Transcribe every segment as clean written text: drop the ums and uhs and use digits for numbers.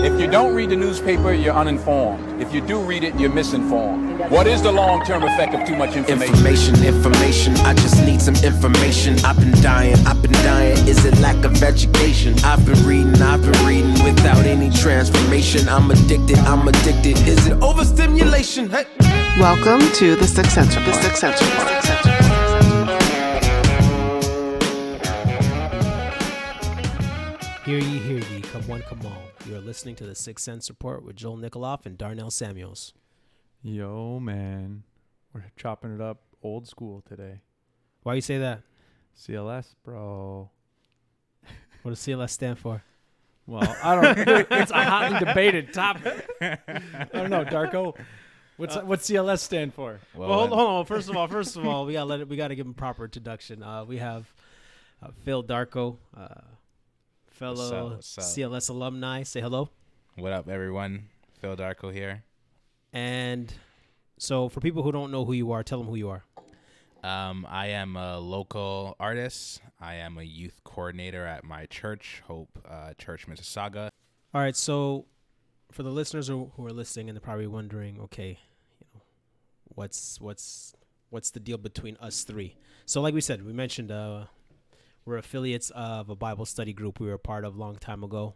If you don't read the newspaper, you're uninformed. If you do read it, you're misinformed. What is the long-term effect of too much information? Information, I just need some information. I've been dying. Is it lack of education? I've been reading without any transformation. I'm addicted. Is it overstimulation? Hey. Welcome to the Sixth Sense Report. Hear ye, come one, come all. You are listening to the Sixth Sense Report with Joel Nikoloff and Darnell Samuels. Yo, man. We're chopping it up old school today. Why you say that? CLS, bro. What does CLS stand for? Well, I don't. It's a hotly debated topic. I don't know, Darko. What's CLS stand for? Well, hold on. First of all, we gotta give him proper introduction. We have Phil Darko, fellow What's up? CLS alumni. Say hello. What up, everyone? Phil Darko here. And so, for people who don't know who you are, tell them who you are. I am a local artist. I am a youth coordinator at my church, Hope Church, Mississauga. All right, so for the listeners who are listening and they're probably wondering, okay, what's the deal between us three? So like we said, we mentioned we're affiliates of a Bible study group we were a part of a long time ago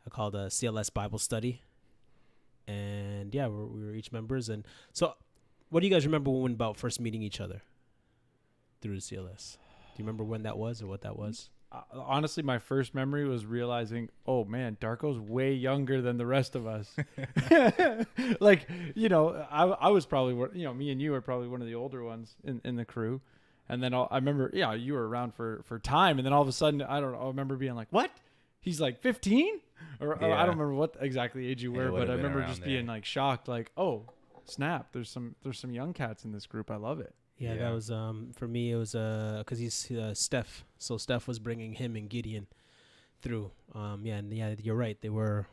called CLS Bible Study. And yeah, we were each members. And so what do you guys remember when about first meeting each other through the CLS? Do you remember when that was or what that was? Honestly, my first memory was realizing, oh man, Darko's way younger than the rest of us. Like, I was probably, me and you were probably one of the older ones in the crew. And then I remember, you were around for time. And then all of a sudden, I don't know, I remember being like, what? He's like 15? Or I don't remember what exactly age you were, but I remember just being like shocked, like, oh, snap, there's some young cats in this group. I love it. Yeah, that was for me. It was because he's Steph, so Steph was bringing him and Gideon through. You're right. They were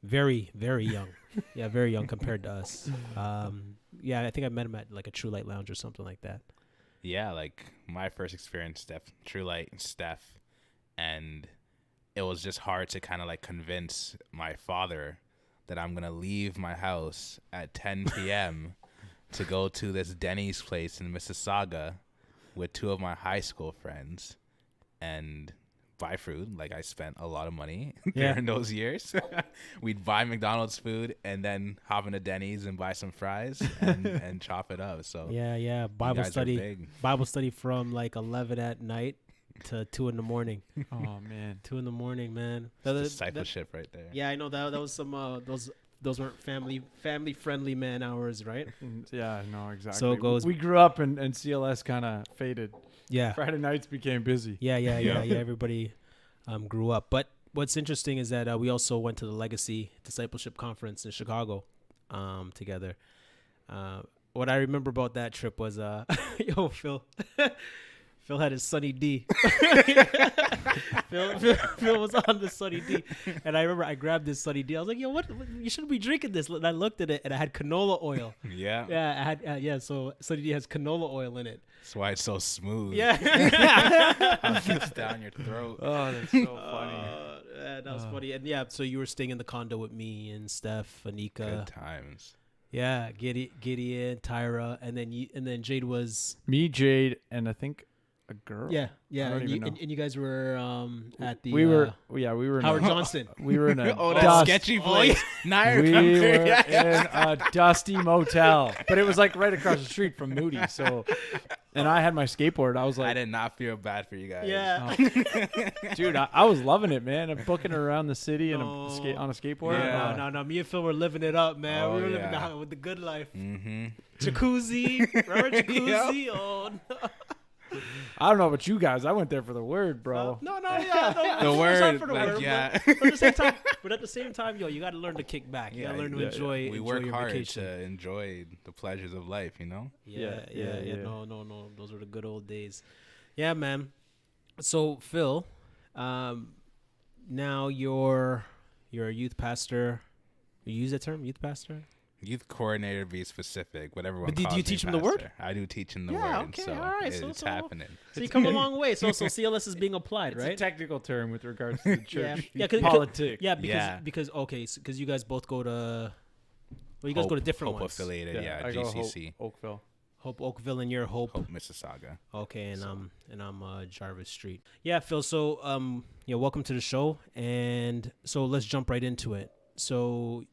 very, very young. Yeah, very young compared to us. I think I met him at like a True Light Lounge or something like that. Yeah, like my first experience, True Light and Steph, and it was just hard to kind of like convince my father that I'm gonna leave my house at 10 p.m. to go to this Denny's place in Mississauga with two of my high school friends and buy food. Like, I spent a lot of money during those years. We'd buy McDonald's food and then hop into Denny's and buy some fries and chop it up. So yeah, Bible study from like 11 at night to 2 in the morning. Oh man, 2 in the morning, man. Discipleship right there. Yeah, I know that was some those weren't family friendly man hours, right? Yeah, no, exactly. So it goes. We grew up and CLS kind of faded. Yeah. Friday nights became busy. Yeah. Everybody grew up. But what's interesting is that we also went to the Legacy Discipleship Conference in Chicago together. What I remember about that trip was, Phil. Phil had his Sunny D. Phil was on the Sunny D. And I remember I grabbed this Sunny D. I was like, what? You shouldn't be drinking this. And I looked at it, and I had canola oil. Yeah. Yeah, I had, so Sunny D has canola oil in it. That's why it's so smooth. Yeah. It's down your throat. Oh, that's so funny. That was funny. And yeah, so you were staying in the condo with me and Steph, Anika. Good times. Yeah, Gideon, Tyra, and then Jade was... Me, Jade, and I think... a girl? Yeah. And you guys were at the... we were in Howard Johnston. We were in a that sketchy place. Now you're we were in a dusty motel, but it was like right across the street from Moody. So, and I had my skateboard. I was like, I did not feel bad for you guys. Yeah. Dude, I was loving it, man. I'm booking around the city and on a skateboard. Yeah. No. Me and Phil were living it up, man. Oh, we were living with the good life. Mm-hmm. Jacuzzi. Remember jacuzzi? Yep. Oh, no. I don't know about you guys. I went there for the word, bro. No. The word, for the like, word, yeah. But at the same time, you got to learn to kick back. You got to learn to enjoy. We work your hard vacation. to enjoy the pleasures of life, Yeah. No. Those were the good old days. Yeah, man. So Phil, now you're a youth pastor. You use that term, youth pastor? Youth coordinator, be specific. Whatever one. But do you calls me teach them the word? pastor. I do teach them the Yeah, word. okay, So all right. it's happening. So you come a long way. So CLS is being applied, It's right? a technical term with regards to the church Yeah, cause, politics. Yeah, because Yeah. because okay, because you guys both go to, well, you guys Hope, go to different Hope ones. affiliated. Yeah, I go GCC. Oakville. Hope Oakville and you're Hope. Hope Mississauga. Okay, and I'm Jarvis Street. Yeah, Phil. So yeah, welcome to the show, and so let's jump right into it. So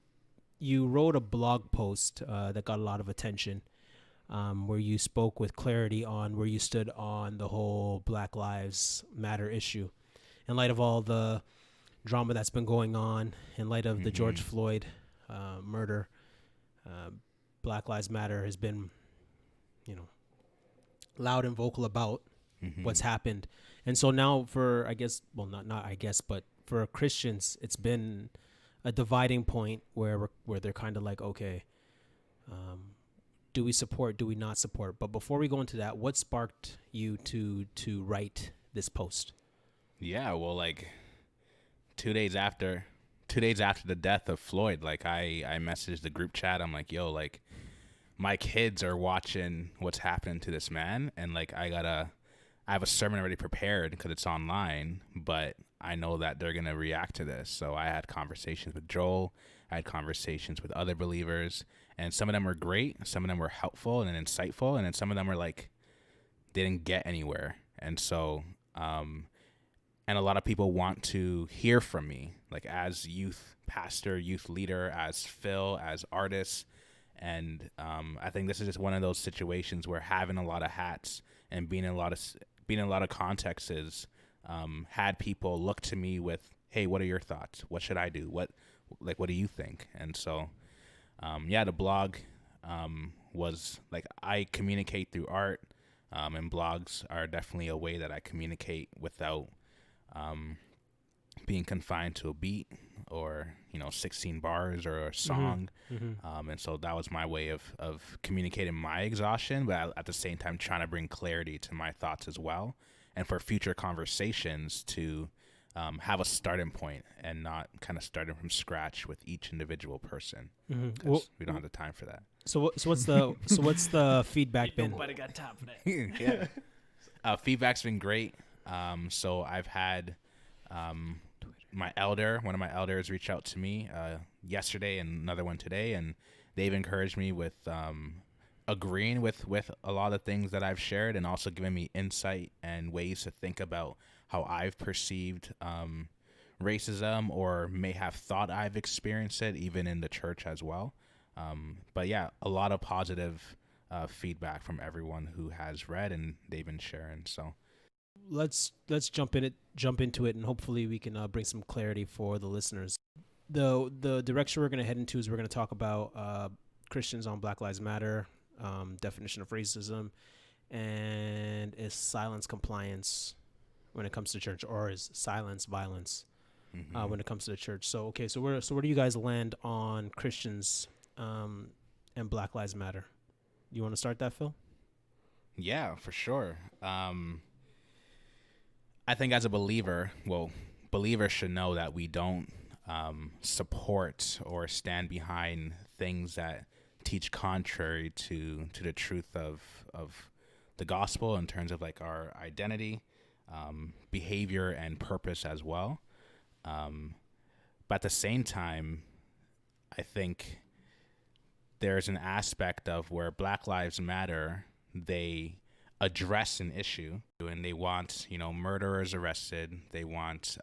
you wrote a blog post that got a lot of attention, where you spoke with clarity on where you stood on the whole Black Lives Matter issue, in light of all the drama that's been going on, in light of the George Floyd murder. Black Lives Matter has been, loud and vocal about what's happened. And so now for, I guess, well, not I guess, but for Christians, it's been a dividing point where they're kind of like, okay, do we support, do we not support? But before we go into that, what sparked you to write this post? Yeah, well, like 2 days after the death of Floyd, like I messaged the group chat. I'm like, yo, like my kids are watching what's happening to this man, and like I have a sermon already prepared because it's online, but I know that they're gonna react to this. So I had conversations with Joel, I had conversations with other believers, and some of them were great, some of them were helpful and insightful, and then some of them were like they didn't get anywhere. And so and a lot of people want to hear from me, like as youth pastor, youth leader, as Phil, as artist. And I think this is just one of those situations where having a lot of hats and being in a lot of contexts had people look to me with, hey, what are your thoughts? What should I do? What do you think? And so, the blog was like, I communicate through art, and blogs are definitely a way that I communicate without being confined to a beat or 16 bars or a song. And so that was my way of communicating my exhaustion, but at the same time trying to bring clarity to my thoughts as well, and for future conversations to have a starting point and not kind of starting from scratch with each individual person. Well, we don't have the time for that. So what's the feedback been? Nobody got time for that. Yeah. Feedback's been great. So I've had one of my elders reach out to me yesterday and another one today, and they've encouraged me with agreeing with a lot of things that I've shared, and also giving me insight and ways to think about how I've perceived racism, or may have thought I've experienced it even in the church as well. But yeah, a lot of positive feedback from everyone who has read, and they've been sharing. So let's jump into it, and hopefully we can bring some clarity for the listeners. The direction we're going to head into is we're going to talk about Christians on Black Lives Matter, definition of racism, and is silence compliance when it comes to church, or is silence violence when it comes to the church? So okay, so where do you guys land on Christians and Black Lives Matter? You want to start that, Phil? Yeah, for sure. I think as a believer, believers should know that we don't support or stand behind things that teach contrary to the truth of the gospel in terms of like our identity, behavior, and purpose as well. But at the same time, I think there's an aspect of where Black Lives Matter, they address an issue, and they want murderers arrested, they want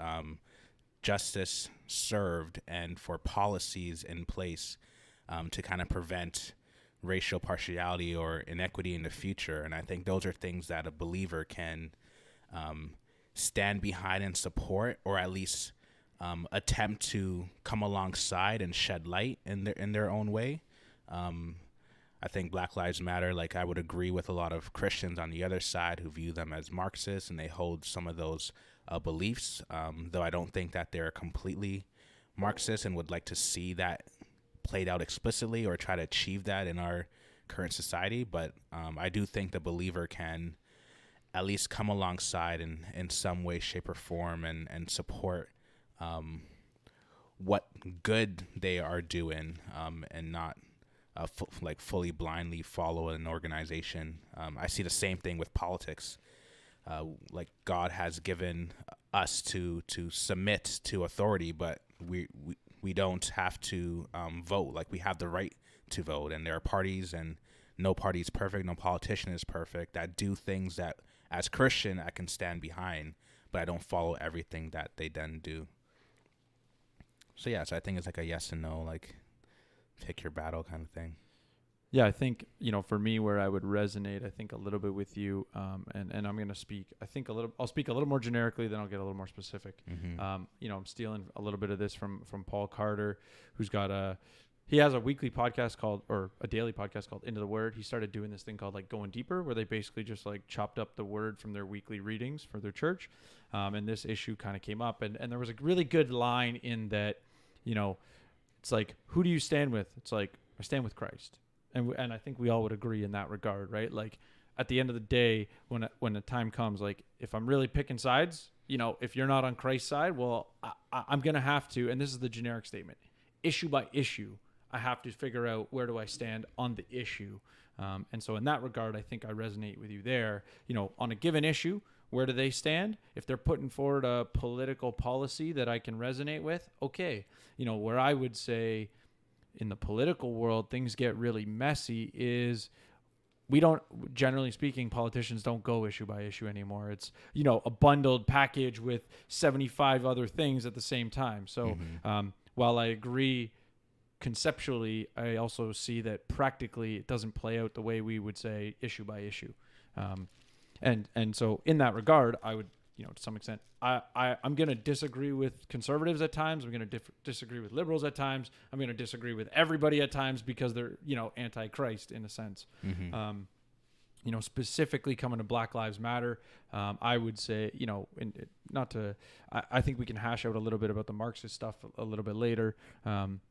justice served, and for policies in place to kind of prevent racial partiality or inequity in the future. And I think those are things that a believer can stand behind and support, or at least attempt to come alongside and shed light in their own way. I think Black Lives Matter, like I would agree with a lot of Christians on the other side who view them as Marxists, and they hold some of those beliefs, though I don't think that they're completely Marxist, and would like to see that played out explicitly or try to achieve that in our current society. But I do think the believer can at least come alongside in some way, shape, or form, and support what good they are doing, and not like fully blindly follow an organization. I see the same thing with politics. Like God has given us to submit to authority, but we don't have to vote. Like we have the right to vote, and there are parties, and no party is perfect, no politician is perfect, that do things that as Christian I can stand behind, but I don't follow everything that they then do. So yeah, so I think it's like a yes and no, like pick your battle kind of thing. Yeah, I think, for me, where I would resonate, I think a little bit with you, and I'm going to speak, I'll speak a little more generically, then I'll get a little more specific. Mm-hmm. I'm stealing a little bit of this from Paul Carter, who's got he has a weekly podcast or a daily podcast called Into the Word. He started doing this thing called like Going Deeper, where they basically just like chopped up the word from their weekly readings for their church. And this issue kind of came up, and there was a really good line in that, it's like, who do you stand with? It's like, I stand with Christ. And I think we all would agree in that regard, right? Like at the end of the day, when the time comes, like if I'm really picking sides, if you're not on Christ's side, well, I'm going to have to, and this is the generic statement, issue by issue, I have to figure out where do I stand on the issue. And so in that regard, I think I resonate with you there. On a given issue, where do they stand? If they're putting forward a political policy that I can resonate with, okay. Where I would say in the political world, things get really messy is we don't, generally speaking, politicians don't go issue by issue anymore. It's, a bundled package with 75 other things at the same time. So while I agree conceptually, I also see that practically it doesn't play out the way we would say issue by issue. And so in that regard, I would, to some extent, I'm going to disagree with conservatives at times. I'm going to disagree with liberals at times. I'm going to disagree with everybody at times because they're, anti-Christ in a sense. Mm-hmm. Specifically coming to Black Lives Matter, I would say, I think we can hash out a little bit about the Marxist stuff a little bit later. When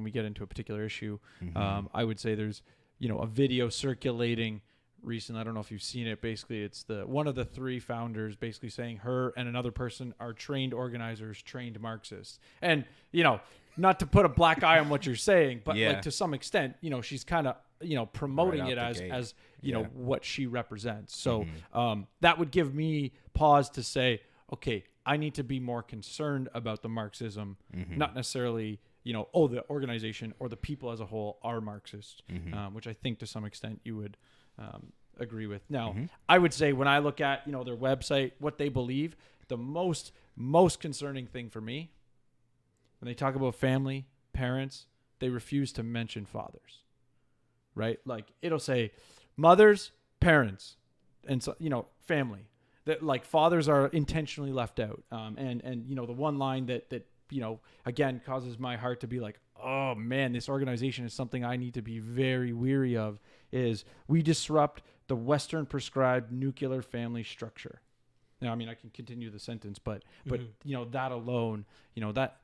we get into a particular issue, I would say there's, a video circulating recent. I don't know if you've seen it. Basically, it's one of the three founders basically saying her and another person are trained organizers, trained Marxists. And, not to put a black eye on what you're saying, but like to some extent, she's kind of, promoting it as what she represents. So that would give me pause to say, okay, I need to be more concerned about the Marxism, not necessarily, the organization or the people as a whole are Marxist, which I think to some extent you would agree with. Now, I would say when I look at, their website, what they believe, the most concerning thing for me, when they talk about family, parents, they refuse to mention fathers, right? Like it'll say mothers, parents, and so, family. That like fathers are intentionally left out. And the one line that again causes my heart to be like, oh man, this organization is something I need to be very weary of, is we disrupt the Western prescribed nuclear family structure. Now, I mean, I can continue the sentence, but that alone, that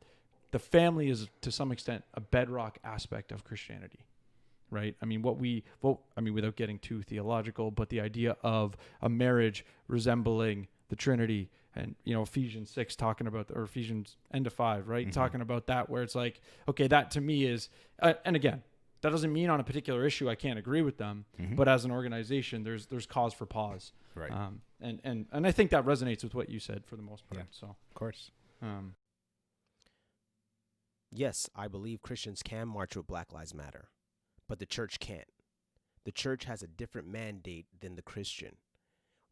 the family is to some extent a bedrock aspect of Christianity, right? I mean, without getting too theological, but the idea of a marriage resembling the Trinity, and Ephesians 6 talking about, or Ephesians end of 5, right? Talking about that, where it's like, okay, that to me is, and again, that doesn't mean on a particular issue I can't agree with them, but as an organization, there's cause for pause, right? And I think that resonates with what you said for the most part. Yeah, so of course. Yes, I believe Christians can march with Black Lives Matter, but the church can't. The church has a different mandate than the Christian.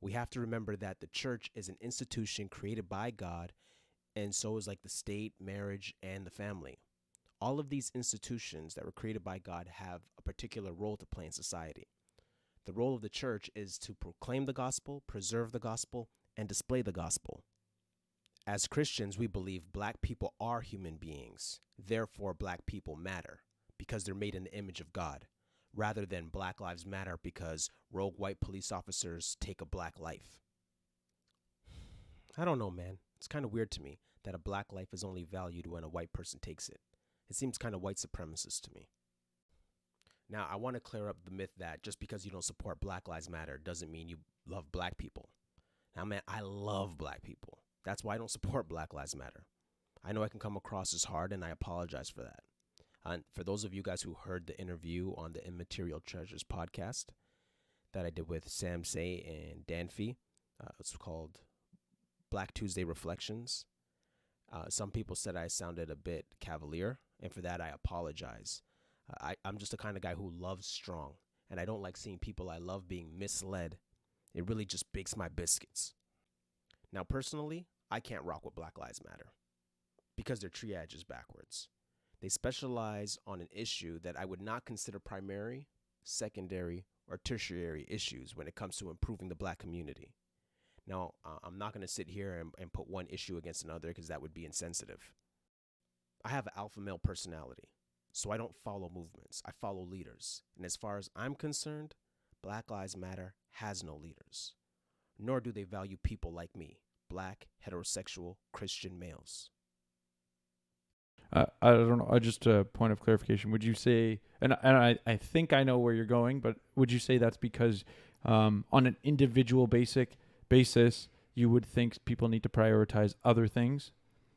We have to remember that the church is an institution created by God, and so is like the state, marriage, and the family. All of these institutions that were created by God have a particular role to play in society. The role of the church is to proclaim the gospel, preserve the gospel, and display the gospel. As Christians, we believe black people are human beings. Therefore, black people matter because they're made in the image of God, rather than Black Lives Matter because rogue white police officers take a black life. I don't know, man. It's kind of weird to me that a black life is only valued when a white person takes it. It seems kind of white supremacist to me. Now, I want to clear up the myth that just because you don't support Black Lives Matter doesn't mean you love black people. Now, man, I love black people. That's why I don't support Black Lives Matter. I know I can come across as hard, and I apologize for that. For those of you guys who heard the interview on the Immaterial Treasures podcast that I did with Sam Say and Dan Fee, it's called Black Tuesday Reflections. Some people said I sounded a bit cavalier, and for that I apologize. I'm just the kind of guy who loves strong, and I don't like seeing people I love being misled. It really just bakes my biscuits. Now, personally, I can't rock with Black Lives Matter because their triage is backwards. They specialize on an issue that I would not consider primary, secondary, or tertiary issues when it comes to improving the black community. Now, I'm not going to sit here and put one issue against another because that would be insensitive. I have an alpha male personality, so I don't follow movements. I follow leaders. And as far as I'm concerned, Black Lives Matter has no leaders, nor do they value people like me, black, heterosexual, Christian males. I don't know. Just a point of clarification. Would you say, and I think I know where you're going, but would you say that's because on an individual basis, you would think people need to prioritize other things,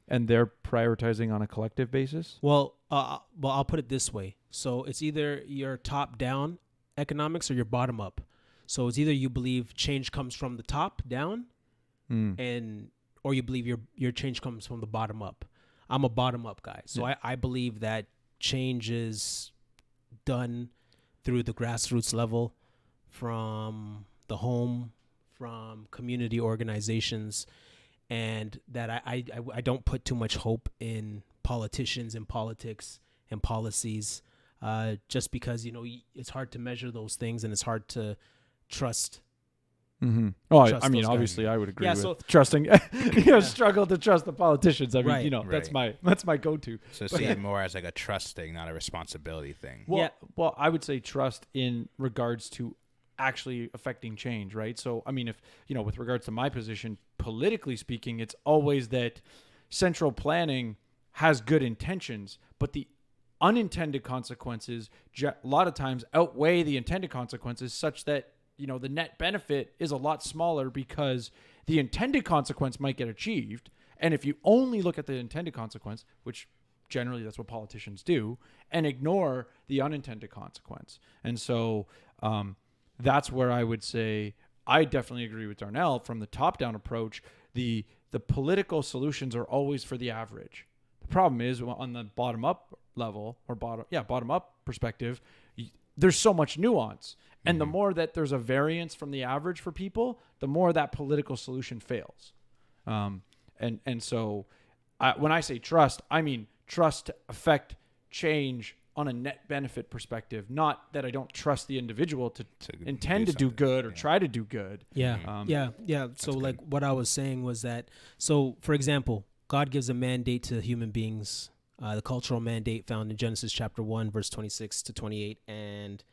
and they're prioritizing on a collective basis? Well, I'll put it this way. So it's either your top-down economics or your bottom-up. So it's either you believe change comes from the top down, or you believe your change comes from the bottom up. I'm a bottom-up guy, so I believe that change is done through the grassroots level, from the home, from community organizations, and that I don't put too much hope in politicians and politics and policies, just because, you know, it's hard to measure those things and it's hard to trust. Mm-hmm. Oh, Trust I mean, those obviously, guys. I would agree Yeah, with so- trusting. Struggle to trust the politicians. I mean, Right. you know, Right. that's my go-to. So see it more as like a trust thing, not a responsibility thing. Well, I would say trust in regards to actually affecting change, right? So, I mean, if, you know, with regards to my position, politically speaking, it's always that central planning has good intentions, but the unintended consequences a lot of times outweigh the intended consequences, such that, you know, the net benefit is a lot smaller because the intended consequence might get achieved. And if you only look at the intended consequence, which generally that's what politicians do, and ignore the unintended consequence. And so that's where I would say I definitely agree with Darnell. From the top-down approach, the political solutions are always for the average. The problem is on the bottom-up level, or bottom-up perspective, there's so much nuance. And the more that there's a variance from the average for people, the more that political solution fails. And so when I say trust, I mean trust to affect change on a net benefit perspective, not that I don't trust the individual to intend to do good or try to do good. Yeah. Yeah. So like what I was saying was that, so for example, God gives a mandate to human beings, the cultural mandate found in Genesis chapter 1, verse 26 to 28, and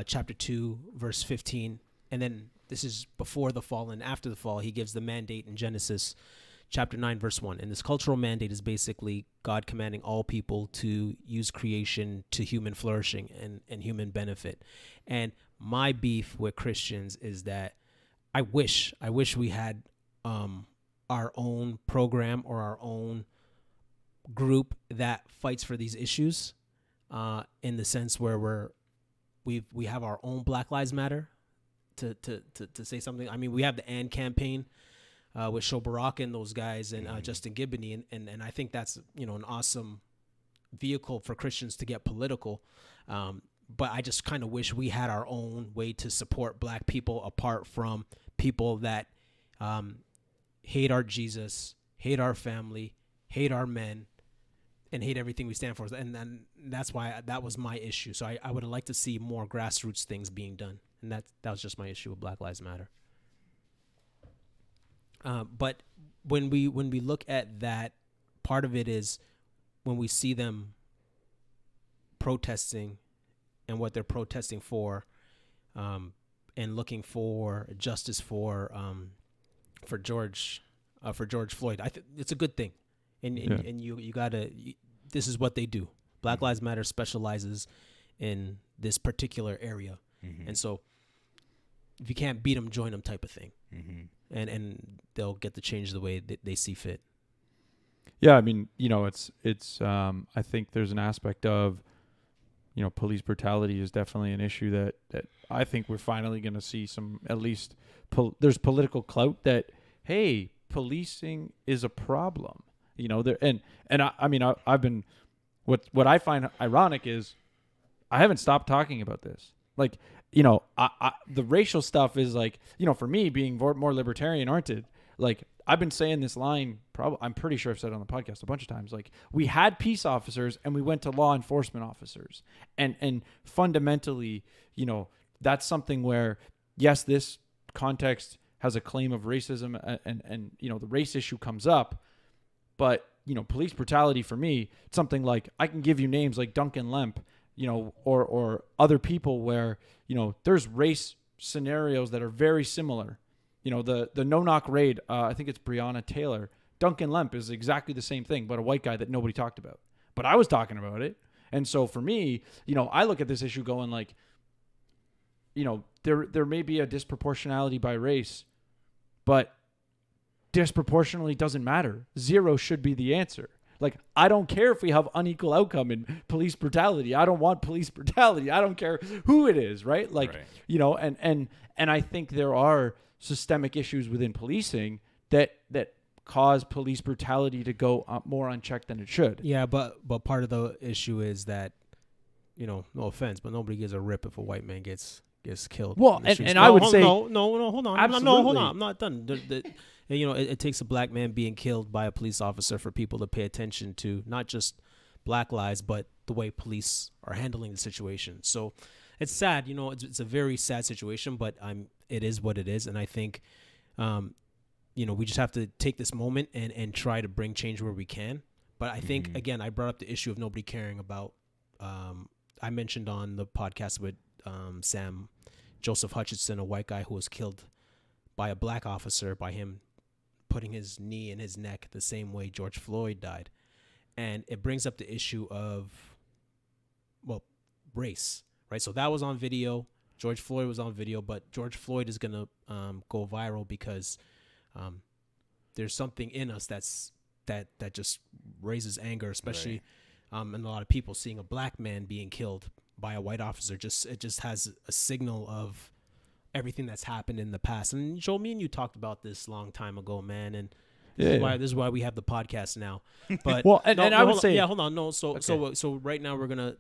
chapter 2, verse 15. And then this is before the fall, and after the fall, he gives the mandate in Genesis chapter 9, verse 1. And this cultural mandate is basically God commanding all people to use creation to human flourishing and human benefit. And my beef with Christians is that I wish we had our own program or our own group that fights for these issues, in the sense where we have our own Black Lives Matter to say something. I mean, we have the AND campaign with Sho Baraka and those guys, and Justin Giboney, and I think that's, you know, an awesome vehicle for Christians to get political. But I just kind of wish we had our own way to support black people, apart from people that hate our Jesus, hate our family, hate our men, and hate everything we stand for. And then that's why that was my issue. So I would like to see more grassroots things being done. And that was just my issue with Black Lives Matter. But when we look at that, part of it is when we see them protesting and what they're protesting for, and looking for justice for George Floyd. I think it's a good thing, and you gotta. This is what they do. Black Lives Matter specializes in this particular area, and so if you can't beat them, join them, type of thing, and they'll get the change the way that they see fit. Yeah, I mean, you know, it's I think there's an aspect of police brutality is definitely an issue that I think we're finally going to see some, at least there's political clout that, hey, policing is a problem, there. I've been, what I find ironic is I haven't stopped talking about this. Like, the racial stuff is like, for me being more libertarian oriented, like I've been saying this line, I'm pretty sure I've said it on the podcast a bunch of times. Like, we had peace officers and we went to law enforcement officers. And fundamentally, that's something where, yes, this context has a claim of racism and the race issue comes up. But, police brutality for me, it's something like, I can give you names like Duncan Lemp, or other people where, there's race scenarios that are very similar. The no-knock raid, I think it's Breonna Taylor. Duncan Lemp is exactly the same thing, but a white guy that nobody talked about. But I was talking about it. And so for me, I look at this issue going like, there may be a disproportionality by race, but disproportionately doesn't matter. 0 should be the answer. Like, I don't care if we have unequal outcome in police brutality. I don't want police brutality. I don't care who it is, right? Like, right. And I think there are systemic issues within policing that cause police brutality to go more unchecked than it should. Yeah, but part of the issue is that, no offense, but nobody gives a rip if a white man gets killed. Well, and I would say no, hold on. Absolutely. Hold on. I'm not done. It takes a black man being killed by a police officer for people to pay attention to not just black lives, but the way police are handling the situation. So it's sad, it's a very sad situation, but it is what it is. And I think, we just have to take this moment and try to bring change where we can. But I think, again, I brought up the issue of nobody caring about, I mentioned on the podcast with Sam, Joseph Hutchinson, a white guy who was killed by a black officer, by him putting his knee in his neck the same way George Floyd died. And it brings up the issue of, race, right? So that was on video. George Floyd was on video, but George Floyd is going to go viral because there's something in us that just raises anger, especially and a lot of people seeing a black man being killed by a white officer. It just has a signal of everything that's happened in the past. And Joel, me and you talked about this a long time ago, man. And this is why we have the podcast now. But I would say, hold on. No, so right now we're gonna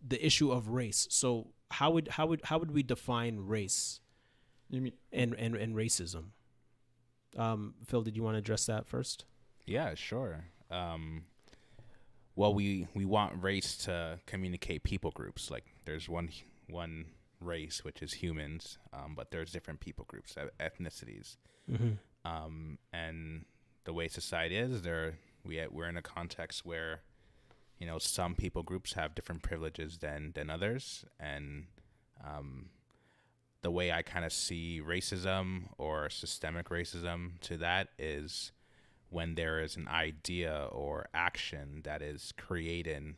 the issue of race. So how would we define race? You mean and racism? Phil, did you want to address that first? Yeah, sure. Well, we want race to communicate people groups. Like, there's one race, which is humans, but there's different people groups, ethnicities. And the way society is, we're in a context where, some people groups have different privileges than others. And the way I kind of see racism or systemic racism to that is when there is an idea or action that is creating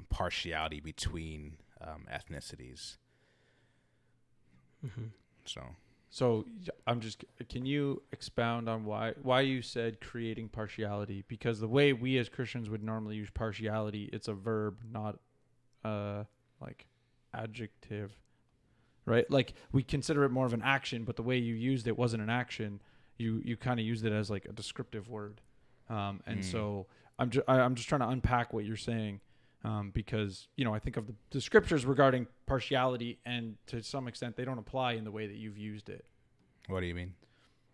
partiality between ethnicities. So can you expound on why you said creating partiality? Because the way we as Christians would normally use partiality, it's a verb, not like adjective, right? Like, we consider it more of an action, but the way you used it wasn't an action. You kind of used it as like a descriptive word. So I'm just trying to unpack what you're saying. Because, I think of the scriptures regarding partiality, and to some extent they don't apply in the way that you've used it. What do you mean?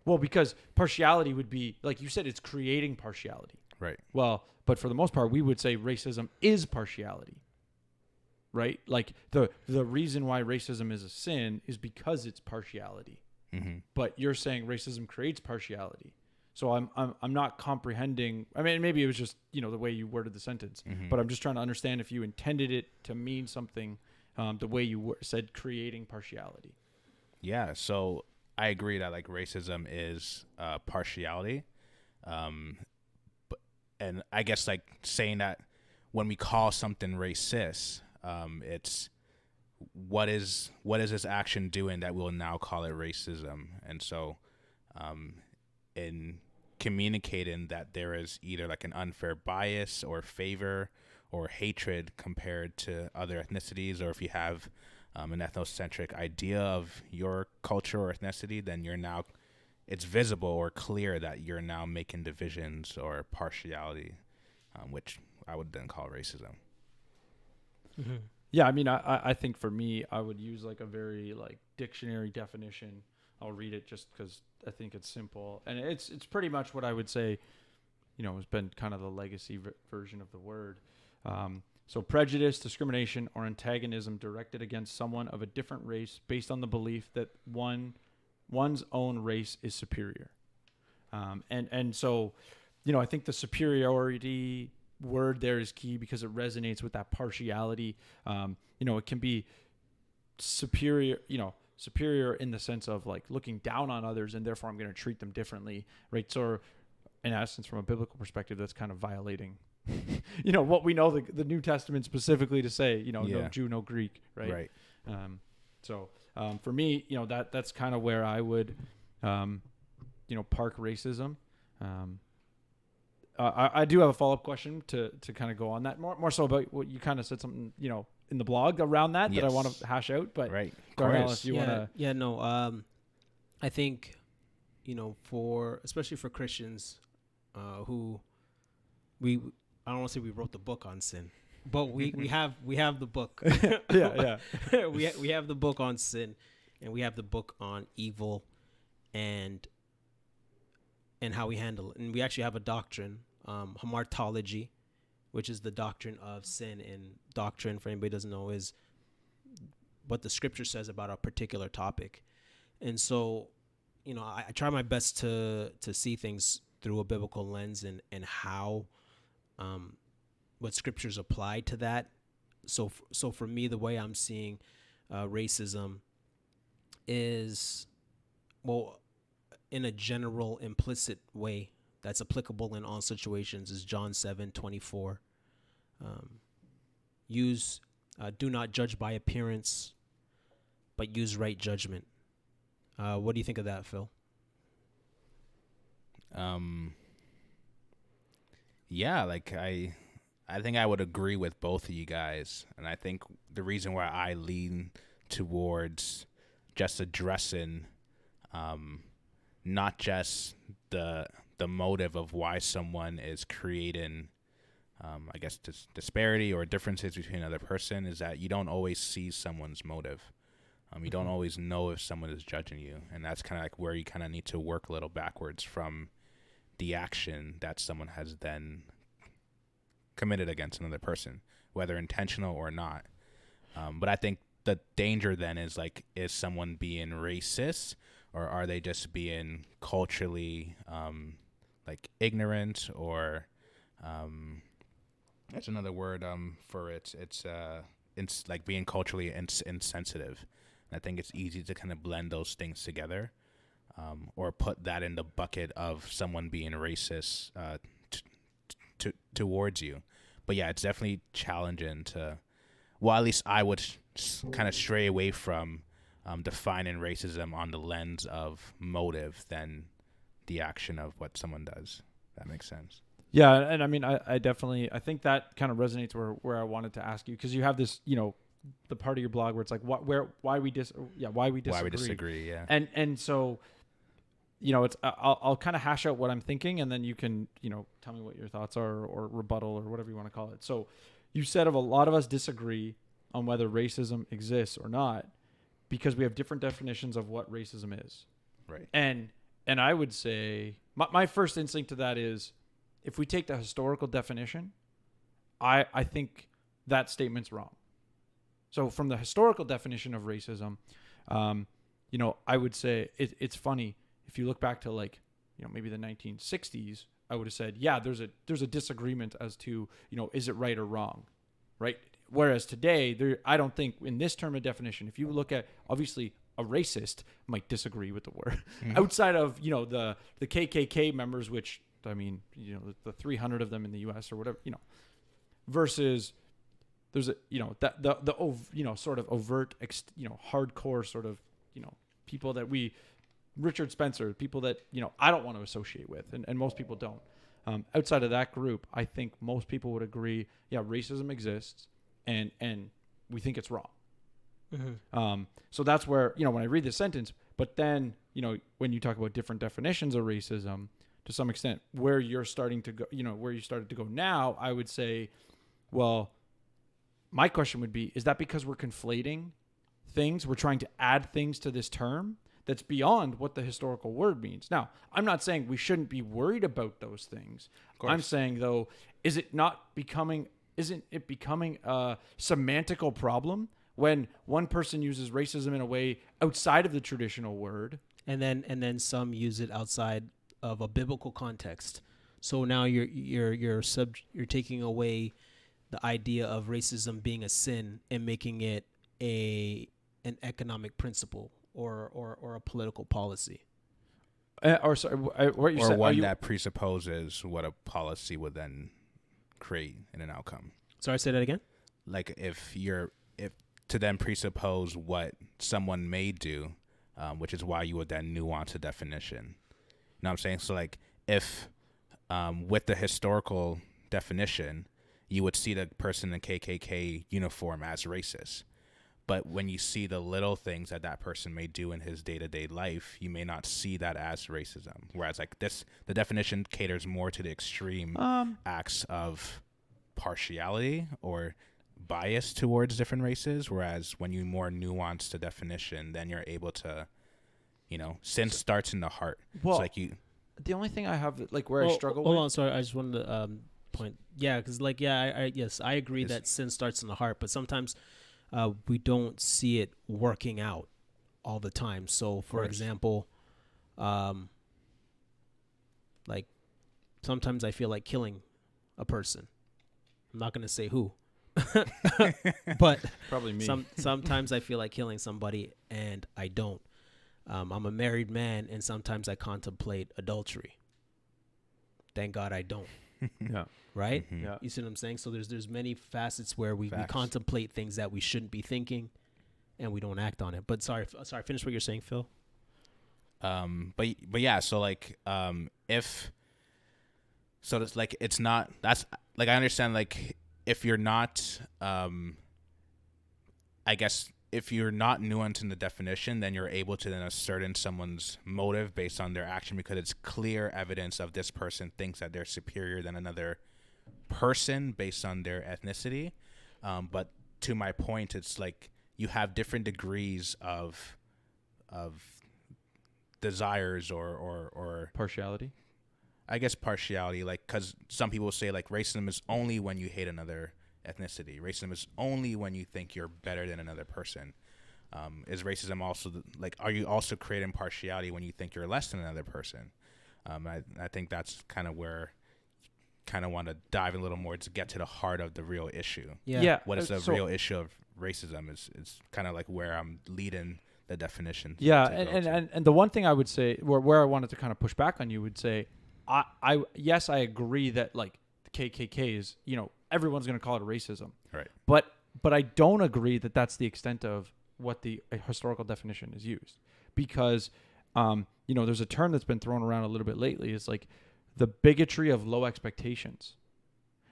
Well, because partiality would be, like you said, it's creating partiality. Right. Well, but for the most part, we would say racism is partiality. Right? Like, the reason why racism is a sin is because it's partiality. But you're saying racism creates partiality. So I'm not comprehending. I mean, maybe it was just, the way you worded the sentence, but I'm just trying to understand if you intended it to mean something the way you said creating partiality. Yeah. So I agree that, like, racism is partiality. And I guess, like, saying that when we call something racist, it's what is this action doing that we'll now call it racism? And so, in communicating that there is either like an unfair bias or favor or hatred compared to other ethnicities, or if you have an ethnocentric idea of your culture or ethnicity, then it's visible or clear that you're now making divisions or partiality, which I would then call racism. Mm-hmm. Yeah, I mean, I think for me, I would use like a very like dictionary definition. I'll read it just because I think it's simple, and it's pretty much what I would say, has been kind of the legacy version of the word. So prejudice, discrimination, or antagonism directed against someone of a different race based on the belief that one's own race is superior. And so, I think the superiority word there is key because it resonates with that partiality. It can be superior in the sense of like looking down on others and therefore I'm going to treat them differently, right? So in essence, from a biblical perspective, that's kind of violating, what we know the New Testament specifically to say, no Jew, no Greek, right? Right. For me, that's kind of where I would, park racism. I do have a follow-up question to kind of go on that more so about what you kind of said something, in the blog around that I want to hash out, but right. Darnell, if you want to. I think, especially for Christians, who I don't want to say we wrote the book on sin, but we have the book. yeah. we have the book on sin, and we have the book on evil, and how we handle it. And we actually have a doctrine, hamartology, which is the doctrine of sin. And doctrine, for anybody who doesn't know, is what the scripture says about a particular topic. And so, I try my best to see things through a biblical lens and how what scriptures apply to that. So for me, the way I'm seeing racism is, in a general implicit way that's applicable in all situations, is John 7:24. Do not judge by appearance, but use right judgment. What do you think of that, Phil? Yeah, like I think I would agree with both of you guys, and I think the reason why I lean towards just addressing not just the motive of why someone is creating I guess disparity or differences between another person, is that you don't always see someone's motive. You don't always know if someone is judging you, and that's kind of like where you kind of need to work a little backwards from the action that someone has then committed against another person, whether intentional or not. But I think the danger then is like, is someone being racist, or are they just being culturally like ignorant, or that's another word for it. It's like being culturally insensitive. And I think it's easy to kind of blend those things together, or put that in the bucket of someone being racist towards you. But yeah, it's definitely challenging to, well, at least I would kind of stray away from defining racism on the lens of motive than the action of what someone does. That makes sense. Yeah, and I mean, I definitely, I think that kind of resonates where I wanted to ask you, because you have this, the part of your blog where it's like, why we disagree, yeah. And so, it's I'll kind of hash out what I'm thinking, and then you can, tell me what your thoughts are, or rebuttal, or whatever you want to call it. So, you said a lot of us disagree on whether racism exists or not, because we have different definitions of what racism is. Right. And I would say my first instinct to that is, if we take the historical definition, I think that statement's wrong. So from the historical definition of racism, I would say it's funny. If you look back to maybe the 1960s, I would have said, yeah, there's a disagreement as to, is it right or wrong, right? Whereas today, I don't think in this term of definition, if you look at, obviously, a racist might disagree with the word. Mm-hmm. Outside of, the KKK members, which, I mean, the 300 of them in the U.S. or whatever, versus there's a, sort of overt, hardcore sort of, people that Richard Spencer, people that, I don't want to associate with, and most people don't. Outside of that group, I think most people would agree, yeah, racism exists, and we think it's wrong. So that's where, when I read this sentence, but then, when you talk about different definitions of racism, to some extent, where you're starting to go, where you started to go now, I would say, well, my question would be, is that because we're conflating things? We're trying to add things to this term that's beyond what the historical word means. Now, I'm not saying we shouldn't be worried about those things. I'm saying, though, isn't it becoming a semantical problem when one person uses racism in a way outside of the traditional word, and then some use it outside of a biblical context? So now you're taking away the idea of racism being a sin and making it an economic principle or a political policy. Or one that presupposes what a policy would then create in an outcome. Sorry, say that again. Like if to then presuppose what someone may do, which is why you would then nuance a definition. You know what I'm saying? So like if with the historical definition, you would see the person in the KKK uniform as racist. But when you see the little things that person may do in his day-to-day life, you may not see that as racism. Whereas like the definition caters more to the extreme acts of partiality or bias towards different races. Whereas when you more nuance the definition, then you're able to, sin starts in the heart. Well, so like the only thing I have where I struggle hold with. on, sorry, I just wanted to point. Yeah, because I agree that sin starts in the heart, but sometimes we don't see it working out all the time. So, for example, like sometimes I feel like killing a person. I'm not going to say who, but probably me. Sometimes I feel like killing somebody and I don't. I'm a married man, and sometimes I contemplate adultery. Thank God I don't. Yeah. Right? Mm-hmm. Yeah. You see what I'm saying? So there's many facets where we contemplate things that we shouldn't be thinking, and we don't act on it. But sorry, finish what you're saying, Phil. But yeah, so like if so it's like it's not, that's like I understand, like if you're not I guess if you're not nuanced in the definition, then you're able to then ascertain someone's motive based on their action, because it's clear evidence of this person thinks that they're superior than another person based on their ethnicity. But to my point, it's like you have different degrees of desires or partiality. I guess partiality, like, because some people say like racism is only when you hate another ethnicity. Racism is only when you think you're better than another person. Is racism also like, are you also creating partiality when you think you're less than another person? I think that's kind of where kind of want to dive a little more to get to the heart of the real issue. Yeah. What is the real issue of racism is kind of like where I'm leading the definition. Yeah, and the one thing I would say where I wanted to kind of push back on you would say, I agree that like the KKK is, everyone's going to call it racism. Right. But I don't agree that that's the extent of what the historical definition is used, because there's a term that's been thrown around a little bit lately. It's like the bigotry of low expectations,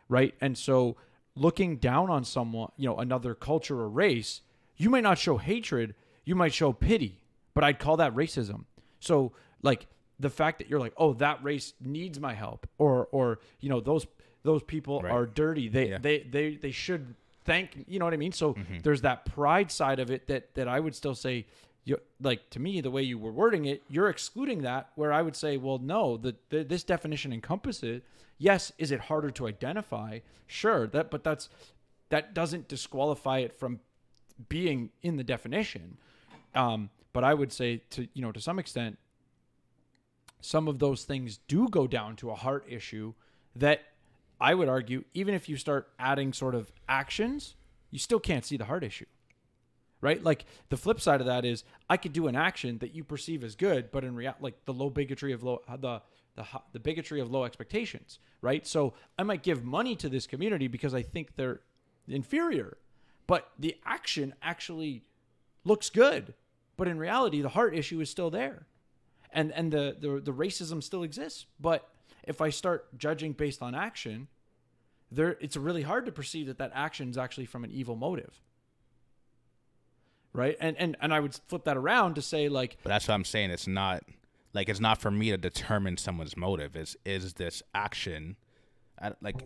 right? And so looking down on someone, another culture or race, you might not show hatred, you might show pity, but I'd call that racism. So like the fact that you're like, oh, that race needs my help, or those people right. are dirty. They should thank, you know what I mean? So there's that pride side of it that I would still say, like, to me, the way you were wording it, you're excluding that, where I would say, well, no, this definition encompasses, yes, is it harder to identify? Sure, that doesn't disqualify it from being in the definition. But I would say to some extent, some of those things do go down to a heart issue that I would argue, even if you start adding sort of actions, you still can't see the heart issue, right? Like the flip side of that is I could do an action that you perceive as good, but in reality, like the bigotry of low expectations, right? So I might give money to this community because I think they're inferior, but the action actually looks good, but in reality, the heart issue is still there. And the racism still exists, but if I start judging based on action, it's really hard to perceive that action is actually from an evil motive. Right? And I would flip that around to say, like, but that's what I'm saying. It's not for me to determine someone's motive. Is this action, like,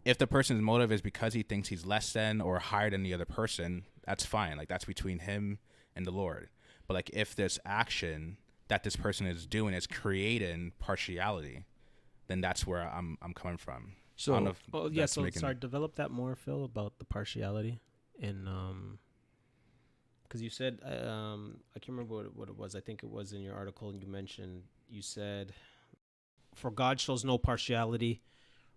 if the person's motive is because he thinks he's less than or higher than the other person, that's fine. Like, that's between him and the Lord. But like, if this action that this person is doing is creating partiality, then that's where I'm coming from. So, develop that more, Phil, about the partiality. And because you said, I can't remember what it was. I think it was in your article, and you said, for God shows no partiality.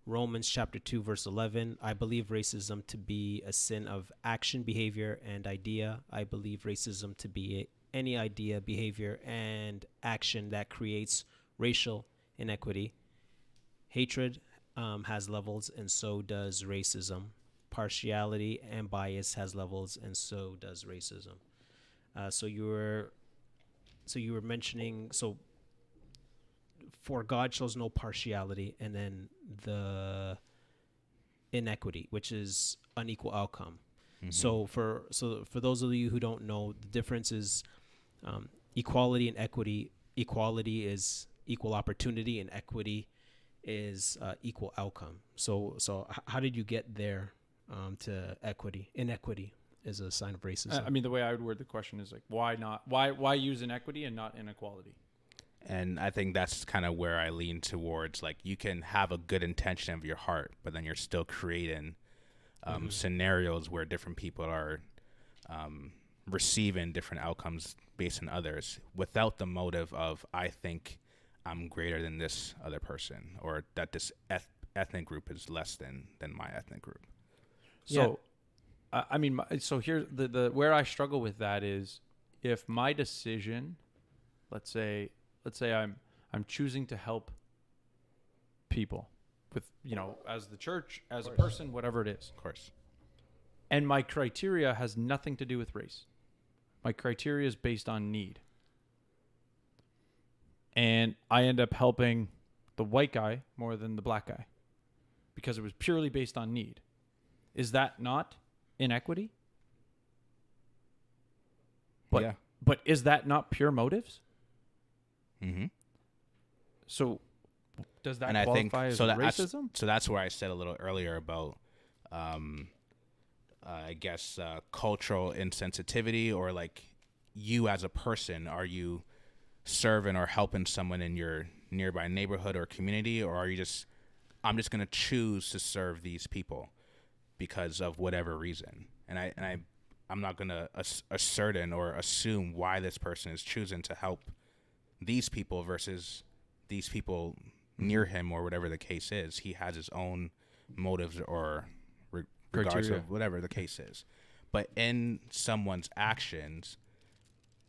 Romans chapter 2, verse 11. I believe racism to be a sin of action, behavior, and idea. I believe racism to be any idea, behavior, and action that creates racial inequity. Hatred has levels, and so does racism. Partiality and bias has levels, and so does racism. So you were mentioning, for God shows no partiality, and then the inequity, which is unequal outcome. Mm-hmm. So for those of you who don't know, the difference is equality and equity. Equality is equal opportunity, and equity is equal outcome. So how did you get there to equity? Inequity is a sign of racism. I mean, the way I would word the question is like, why use inequity and not inequality? And I think that's kind of where I lean towards. Like, you can have a good intention of your heart, but then you're still creating scenarios where different people are receiving different outcomes based on others without the motive of, I think I'm greater than this other person, or that this ethnic group is less than my ethnic group. So, yeah. I mean, so here's the where I struggle with that is, if my decision, let's say I'm choosing to help people with, as the church, as a person, whatever it is. Of course. And my criteria has nothing to do with race. My criteria is based on need. And I end up helping the white guy more than the black guy because it was purely based on need. Is that not inequity? But is that not pure motives? Mm-hmm. So does that qualify as racism? So that's where I said a little earlier about, I guess, cultural insensitivity, or like, you as a person, are you serving or helping someone in your nearby neighborhood or community, or are you I'm just going to choose to serve these people because of whatever reason? And I'm not going to ascertain or assume why this person is choosing to help these people versus these people near him, or whatever the case is. He has his own motives or regards of whatever the case is. But in someone's actions,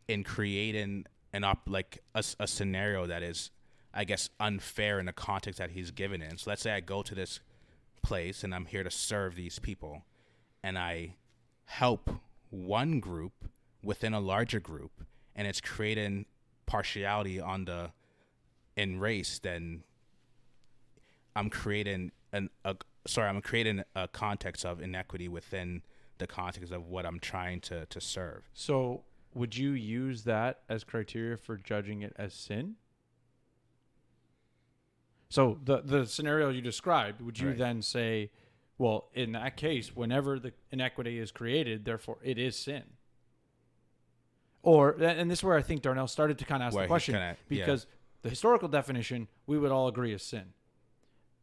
in creating a scenario that is, I guess, unfair in the context that he's given in. So let's say I go to this place and I'm here to serve these people, and I help one group within a larger group, and it's creating partiality in race, then I'm creating a context of inequity within the context of what I'm trying to serve. So would you use that as criteria for judging it as sin? So the scenario you described, would you then say, well, in that case, whenever the inequity is created, therefore it is sin? Or, and this is where I think Darnell started to kind of ask the question, because the historical definition, we would all agree, is sin.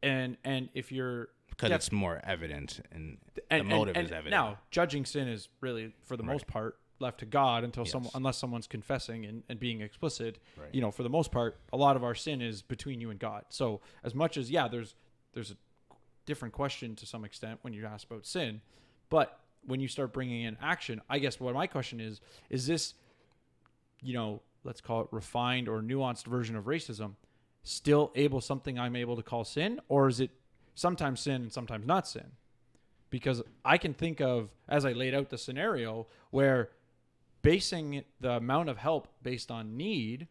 And if you're... Because it's more evident, and the motive is evident. Now, judging sin is really, for the most part, left to God unless someone's confessing and being explicit. Right. For the most part, a lot of our sin is between you and God. So as much as, there's a different question to some extent when you ask about sin, but when you start bringing in action, I guess what my question is this, let's call it refined or nuanced version of racism, still something I'm able to call sin, or is it sometimes sin and sometimes not sin? Because I can think of, as I laid out the scenario, where basing the amount of help based on need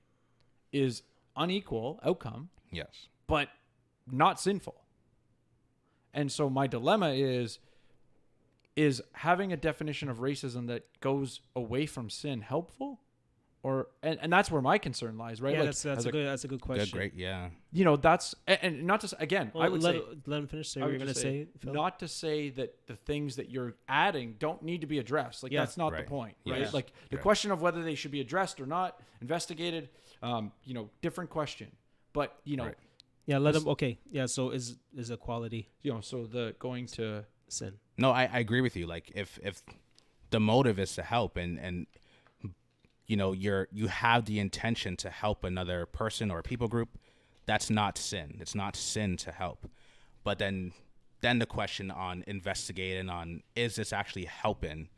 is unequal outcome. Yes. But not sinful. And so my dilemma is having a definition of racism that goes away from sin helpful? Or and that's where my concern lies, right? Yeah, Like, that's a good question. Good, great, yeah. you know, that's and not just again, Well, I would say let him finish. Say I what would you're gonna just say, Phil. not to say that the things that you're adding don't need to be addressed. Like Yeah. that's not Right. the point, Yeah. right? Like the Right. question of whether they should be addressed or not, investigated, you know, different question. But you know, Right. Yeah, let him. Okay. Yeah. So is equality you know, so the going to sin? No, I agree with you. Like if the motive is to help and you know you have the intention to help another person or a people group, that's not sin. It's not sin to help. But then the question on investigating on, is this actually helping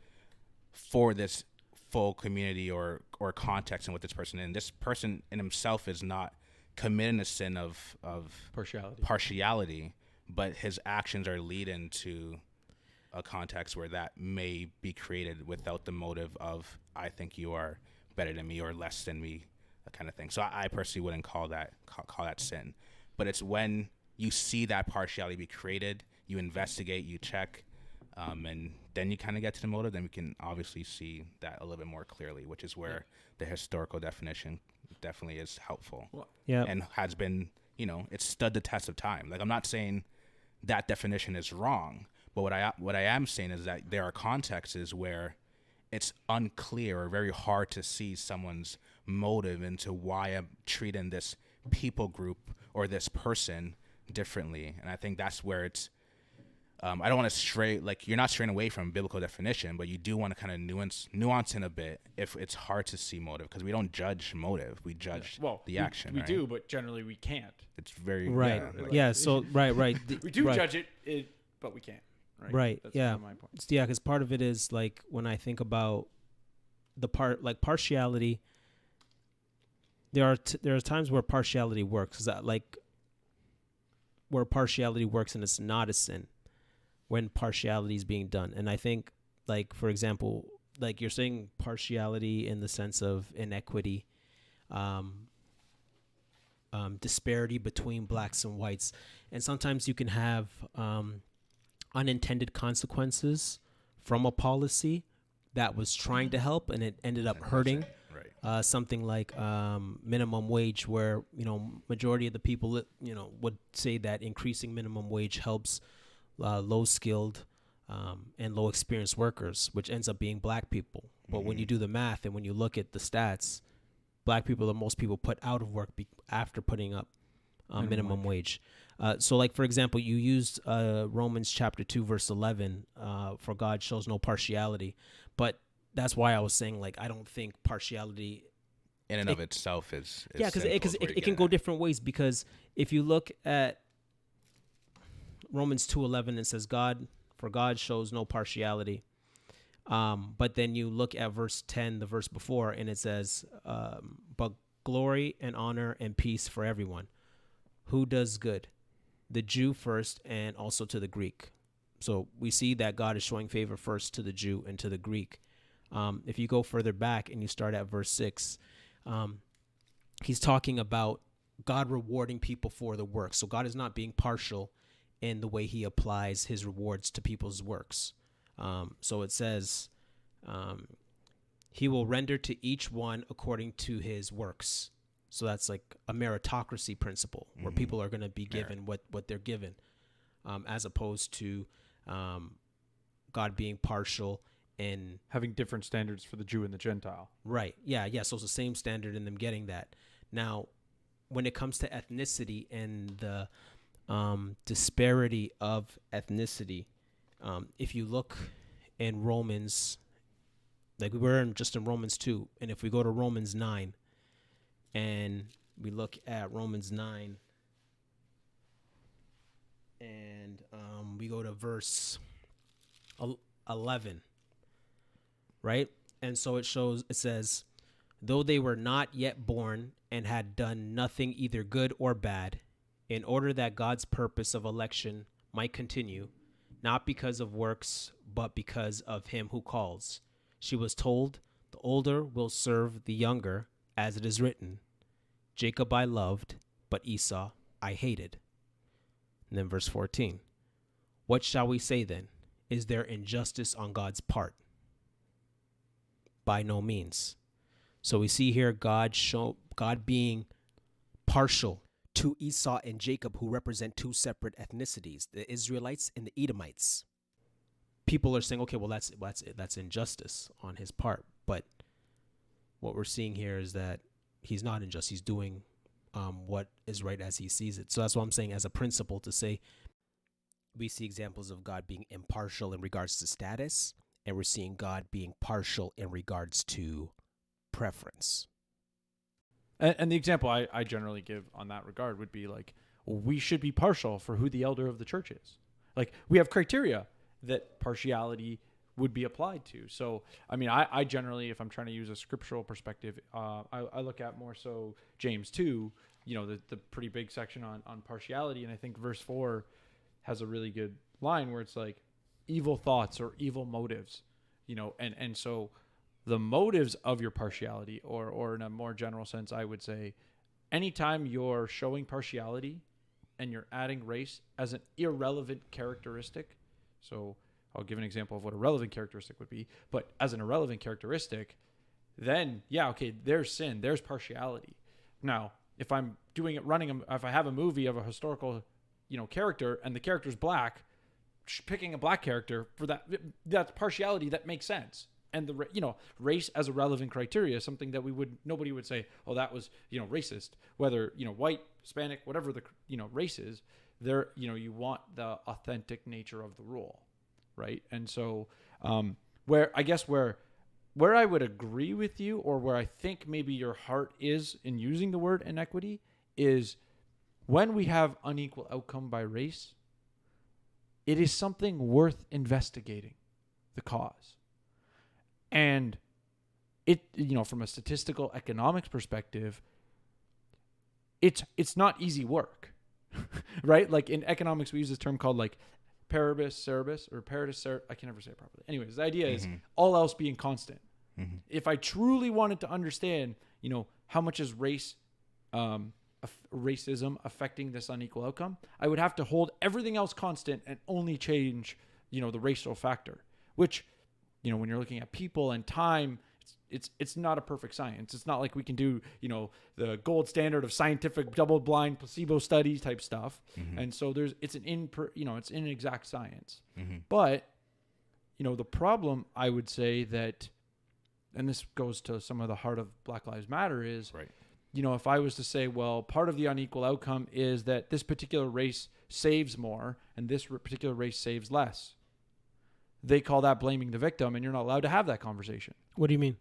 for this full community or context and with this person, and this person in himself is not committing a sin of partiality, but his actions are leading to a context where that may be created without the motive of, I think you are better than me or less than me, that kind of thing. So I personally wouldn't call that sin. But it's when you see that partiality be created, you investigate, you check, and then you kind of get to the motive. Then we can obviously see that a little bit more clearly, which is where the historical definition definitely is helpful. Yeah. And has been, you know, it's stood the test of time. Like, I'm not saying that definition is wrong, but what I am saying is that there are contexts where it's unclear or very hard to see someone's motive into why I'm treating this people group or this person differently. And I think that's where it's, I don't want to stray, like, you're not straying away from biblical definition, but you do want to kind of nuance in a bit if it's hard to see motive, because we don't judge motive, we judge the action. We right? do, but generally we can't. It's very Right. Yeah, Yeah. So right. We do right. judge it, but we can't. Right. That's Yeah. kind of my point. Yeah, because part of it is like when I think about the partiality. There are times where partiality works, like where partiality works and it's not a sin when partiality is being done. And I think, like, for example, like you're saying partiality in the sense of inequity, disparity between blacks and whites, and sometimes you can have unintended consequences from a policy that was trying to help and it ended up hurting. Right. Something like minimum wage, where, you know, majority of the people, you know, would say that increasing minimum wage helps low skilled and low experienced workers, which ends up being black people. But when you do the math and when you look at the stats, black people are most people put out of work after putting up minimum wage. So, like, for example, you used Romans chapter 2, verse 11, for God shows no partiality. But that's why I was saying, like, I don't think partiality in and of itself is yeah, because sinful, it can go different ways. Because if you look at Romans 2:11, it says for God shows no partiality. But then you look at verse 10, the verse before, and it says, but glory and honor and peace for everyone who does good, the Jew first and also to the Greek. So we see that God is showing favor first to the Jew and to the Greek. If you go further back and you start at verse 6, he's talking about God rewarding people for the work. So God is not being partial in the way he applies his rewards to people's works. So it says, he will render to each one according to his works. So that's like a meritocracy principle where people are going to be given what they're given, as opposed to God being partial in Having different standards for the Jew and the Gentile. right. Yeah. So it's the same standard in them getting that. Now, when it comes to ethnicity and the disparity of ethnicity, if you look in Romans, like we're just in Romans 2, and if we go to Romans 9 and we look at Romans 9 and we go to verse 11, right? And so it says, though they were not yet born and had done nothing either good or bad, in order that God's purpose of election might continue, not because of works, but because of him who calls. She was told, the older will serve the younger, as it is written, Jacob I loved, but Esau I hated. And then verse 14. What shall we say then? Is there injustice on God's part? By no means. So we see here God being partial To Esau and Jacob, who represent two separate ethnicities, the Israelites and the Edomites. people are saying, okay, well, that's injustice on his part. But what we're seeing here is that he's not unjust. He's doing what is right as he sees it. So that's what I'm saying as a principle to say. We see examples of God being impartial in regards to status, and we're seeing God being partial in regards to preference. And the example I generally give on that regard would be like, we should be partial for who the elder of the church is. Like, we have criteria that partiality would be applied to. So, I mean, I generally, if I'm trying to use a scriptural perspective, I look at more so James 2, you know, the pretty big section on partiality. And I think verse 4 has a really good line where it's like evil thoughts or evil motives, you know, and so the motives of your partiality, or in a more general sense, I would say, anytime you're showing partiality and you're adding race as an irrelevant characteristic. So I'll give an example of what a relevant characteristic would be, but as an irrelevant characteristic, then yeah, okay, there's sin, there's partiality. Now, if I'm doing it if I have a movie of a historical, you know, character and the character's black, picking a black character for that's partiality that makes sense. And the, you know, race as a relevant criteria is something that nobody would say, oh, that was, you know, racist, whether, you know, white, Hispanic, whatever the, you know, race is there, you know, you want the authentic nature of the rule. Right. And so, where I would agree with you, or where I think maybe your heart is in using the word inequity, is when we have unequal outcome by race, it is something worth investigating the cause. And it, you know, from a statistical economics perspective, it's not easy work, right? Like in economics, we use this term called like paribus ceribus, or paribus I can never say it properly. Anyways, the idea is all else being constant. Mm-hmm. If I truly wanted to understand, you know, how much is racism affecting this unequal outcome, I would have to hold everything else constant and only change, you know, the racial factor, which, you know, when you're looking at people and time, it's not a perfect science. It's not like we can do, you know, the gold standard of scientific double-blind placebo studies type stuff. Mm-hmm. And so it's an inexact science. Mm-hmm. But, you know, the problem, I would say that, and this goes to some of the heart of Black Lives Matter, is, right, you know, if I was to say, well, part of the unequal outcome is that this particular race saves more and this particular race saves less, they call that blaming the victim, and you're not allowed to have that conversation. What do you mean?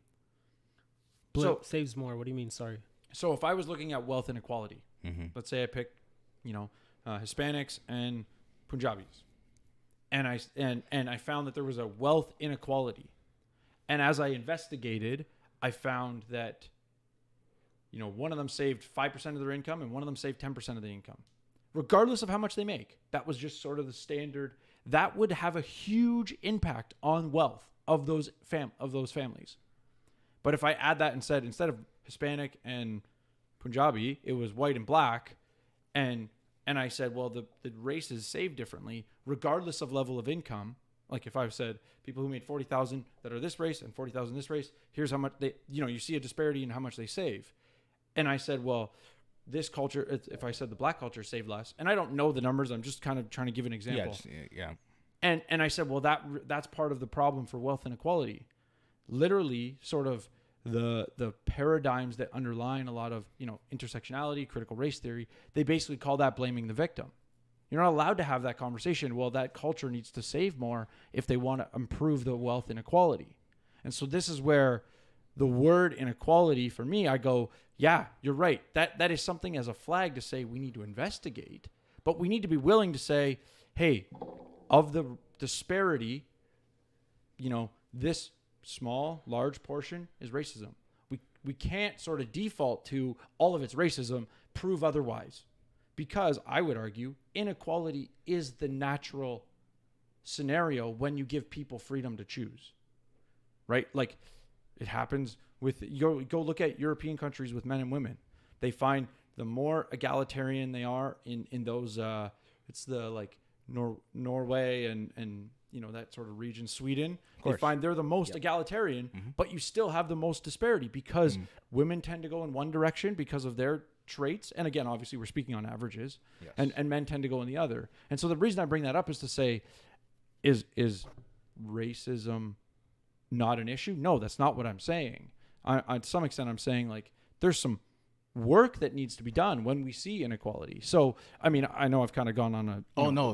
Saves more. What do you mean? Sorry. So if I was looking at wealth inequality, let's say I picked, you know, Hispanics and Punjabis, and I found that there was a wealth inequality, and as I investigated, I found that, you know, one of them saved 5% of their income and one of them saved 10% of the income, regardless of how much they make. That was just sort of the standard. That would have a huge impact on wealth of those families. But if I add that and said, instead of Hispanic and Punjabi, it was white and black, and I said, well, the races save differently regardless of level of income. Like if I've said people who made $40,000 that are this race and $40,000 this race, here's how much they, you know, you see a disparity in how much they save. And I said, well, this culture, if I said the black culture saved less, and I don't know the numbers, I'm just kind of trying to give an example. Yeah. And I said, well, that's part of the problem for wealth inequality. Literally, sort of the paradigms that underline a lot of, you know, intersectionality, critical race theory, they basically call that blaming the victim. You're not allowed to have that conversation. Well, that culture needs to save more if they want to improve the wealth inequality. And so this is where the word inequality, for me, I go, yeah, you're right. That is something as a flag to say we need to investigate, but we need to be willing to say, hey, of the disparity, you know, this small, large portion is racism. We can't sort of default to all of its racism, prove otherwise, because I would argue inequality is the natural scenario when you give people freedom to choose, right? Like it happens with, go look at European countries with men and women. They find the more egalitarian they are in those it's the like Norway and you know, that sort of region, Sweden. They find they're the most egalitarian, but you still have the most disparity because women tend to go in one direction because of their traits. And again, obviously we're speaking on averages, and men tend to go in the other. And so the reason I bring that up is to say, is racism not an issue? No, that's not what I'm saying. To some extent, I'm saying like there's some work that needs to be done when we see inequality. So, I mean, I know I've kind of gone on a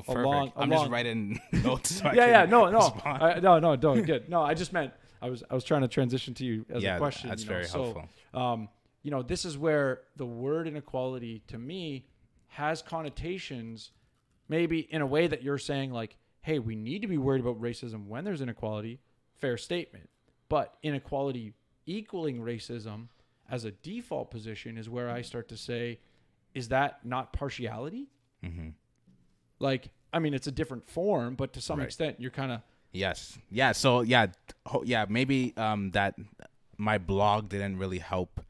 perfect. I'm just writing notes. So no, good. No, I just meant I was trying to transition to you as a question. That's you know? very helpful. You know, this is where the word inequality to me has connotations, maybe in a way that you're saying like, hey, we need to be worried about racism when there's inequality. Fair statement. But inequality equaling racism as a default position is where I start to say, is that not partiality? Mm-hmm. Like, I mean, it's a different form, but to some extent, you're kind of... Yes. Yeah. So, maybe that my blog didn't really help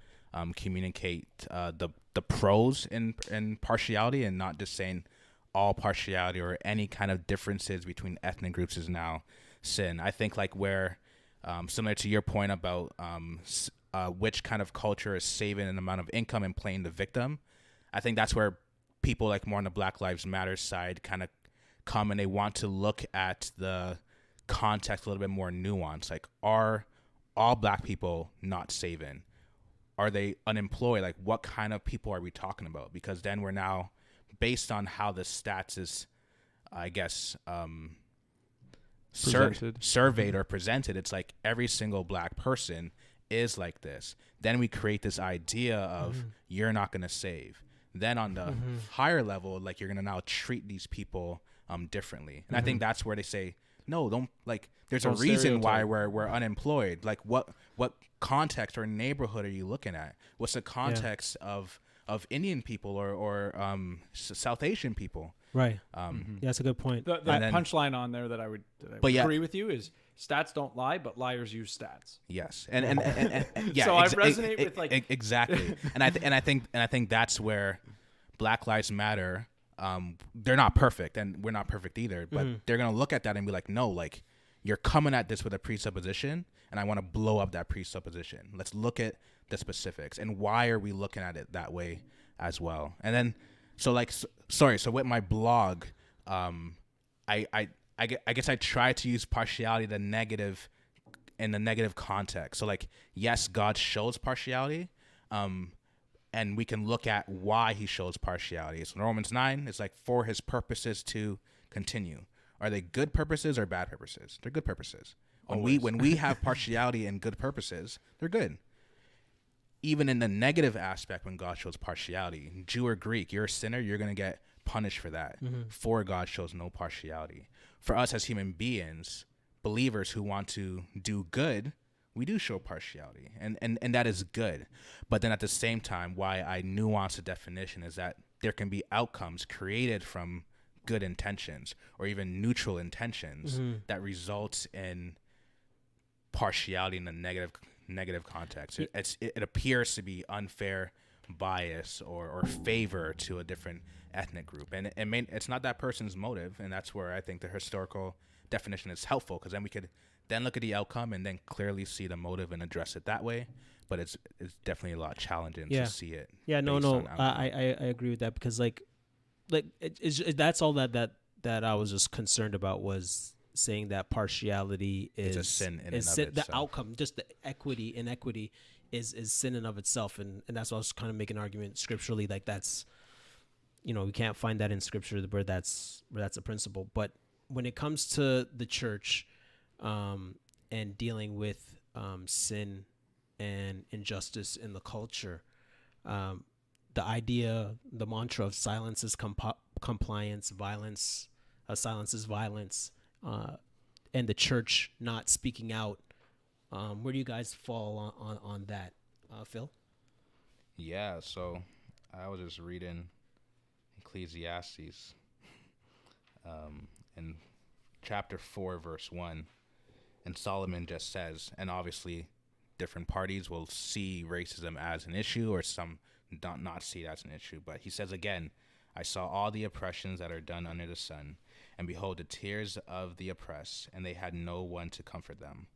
communicate the pros in partiality, and not just saying all partiality or any kind of differences between ethnic groups is now sin. I think like where, similar to your point about which kind of culture is saving an amount of income and playing the victim, I think that's where people like more on the Black Lives Matter side kind of come, and they want to look at the context a little bit more nuanced. Like, are all black people not saving? Are they unemployed? Like, what kind of people are we talking about? Because then we're now, based on how the stats is, I guess, surveyed or presented, it's like every single black person is like this. Then we create this idea of you're not going to save. Then on the higher level, like, you're going to now treat these people differently. And I think that's where they say, no, don't, like, there's a reason why we're unemployed. Like, what context or neighborhood are you looking at? What's the context of Indian people or South Asian people? Right. Yeah, that's a good point. The punchline on there that I would agree with you is stats don't lie, but liars use stats. Yes, and yeah. So I resonate with like exactly, and I think that's where Black Lives Matter. They're not perfect, and we're not perfect either. But they're gonna look at that and be like, no, like, you're coming at this with a presupposition, and I want to blow up that presupposition. Let's look at the specifics and why are we looking at it that way as well. And then, so with my blog, I guess I try to use partiality in the negative context. So like, yes, God shows partiality, and we can look at why he shows partiality. So in Romans 9, it's like, for his purposes to continue. Are they good purposes or bad purposes? They're good purposes. When we have partiality and good purposes, they're good. Even in the negative aspect, when God shows partiality, Jew or Greek, you're a sinner, you're going to get punished for that. For God shows no partiality. For us as human beings, believers who want to do good, we do show partiality, and that is good. But then at the same time, why I nuance the definition is that there can be outcomes created from good intentions or even neutral intentions that results in partiality in the negative context. It appears to be unfair bias or favor to a different ethnic group, and it's not that person's motive, and that's where I think the historical definition is helpful, because then we could then look at the outcome and then clearly see the motive and address it that way. But it's definitely a lot challenging to see it. Yeah, no, I agree with that, because like that's all that I was just concerned about, was saying that partiality is a sin in and of sin, the itself. outcome, just the inequity is sin in of itself, and that's why I was kind of making an argument scripturally, like that's, you know, we can't find that in scripture where that's a principle. But when it comes to the church, and dealing with sin and injustice in the culture, the idea, the mantra of silence is compliance, violence, silence is violence, and the church not speaking out. Where do you guys fall on that, Phil? Yeah, so I was just reading Ecclesiastes, in chapter 4, verse 1, and Solomon just says, and obviously different parties will see racism as an issue, or some not see it as an issue, but he says again, I saw all the oppressions that are done under the sun, and behold, the tears of the oppressed, and they had no one to comfort them.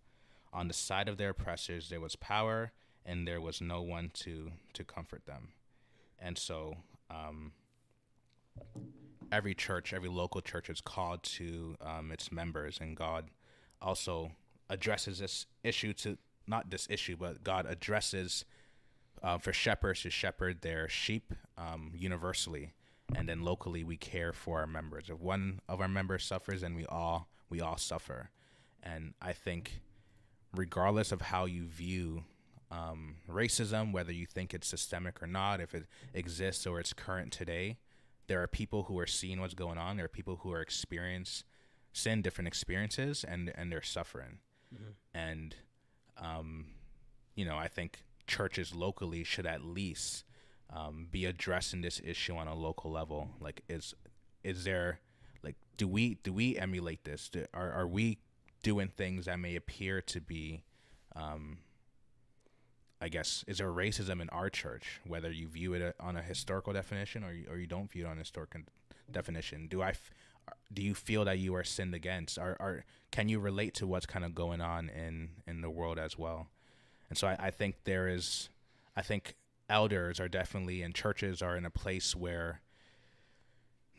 On the side of their oppressors there was power, and there was no one to comfort them. And so every church, every local church is called to its members, and God also addresses this issue to, not this issue, but God addresses for shepherds to shepherd their sheep universally. And then locally, we care for our members. If one of our members suffers, then we all suffer. And I think, regardless of how you view racism, whether you think it's systemic or not, if it exists or it's current today, there are people who are seeing what's going on. There are people who are sin, different experiences, and they're suffering. And I think churches locally should at least be addressing this issue on a local level. Like, is there, like, do we emulate this? Are we doing things that may appear to be, I guess, is there racism in our church, whether you view it on a historical definition or you don't view it on a historical definition? Do you feel that you are sinned against? Can you relate to what's kind of going on in the world as well? And so I think elders are definitely, and churches are in a place where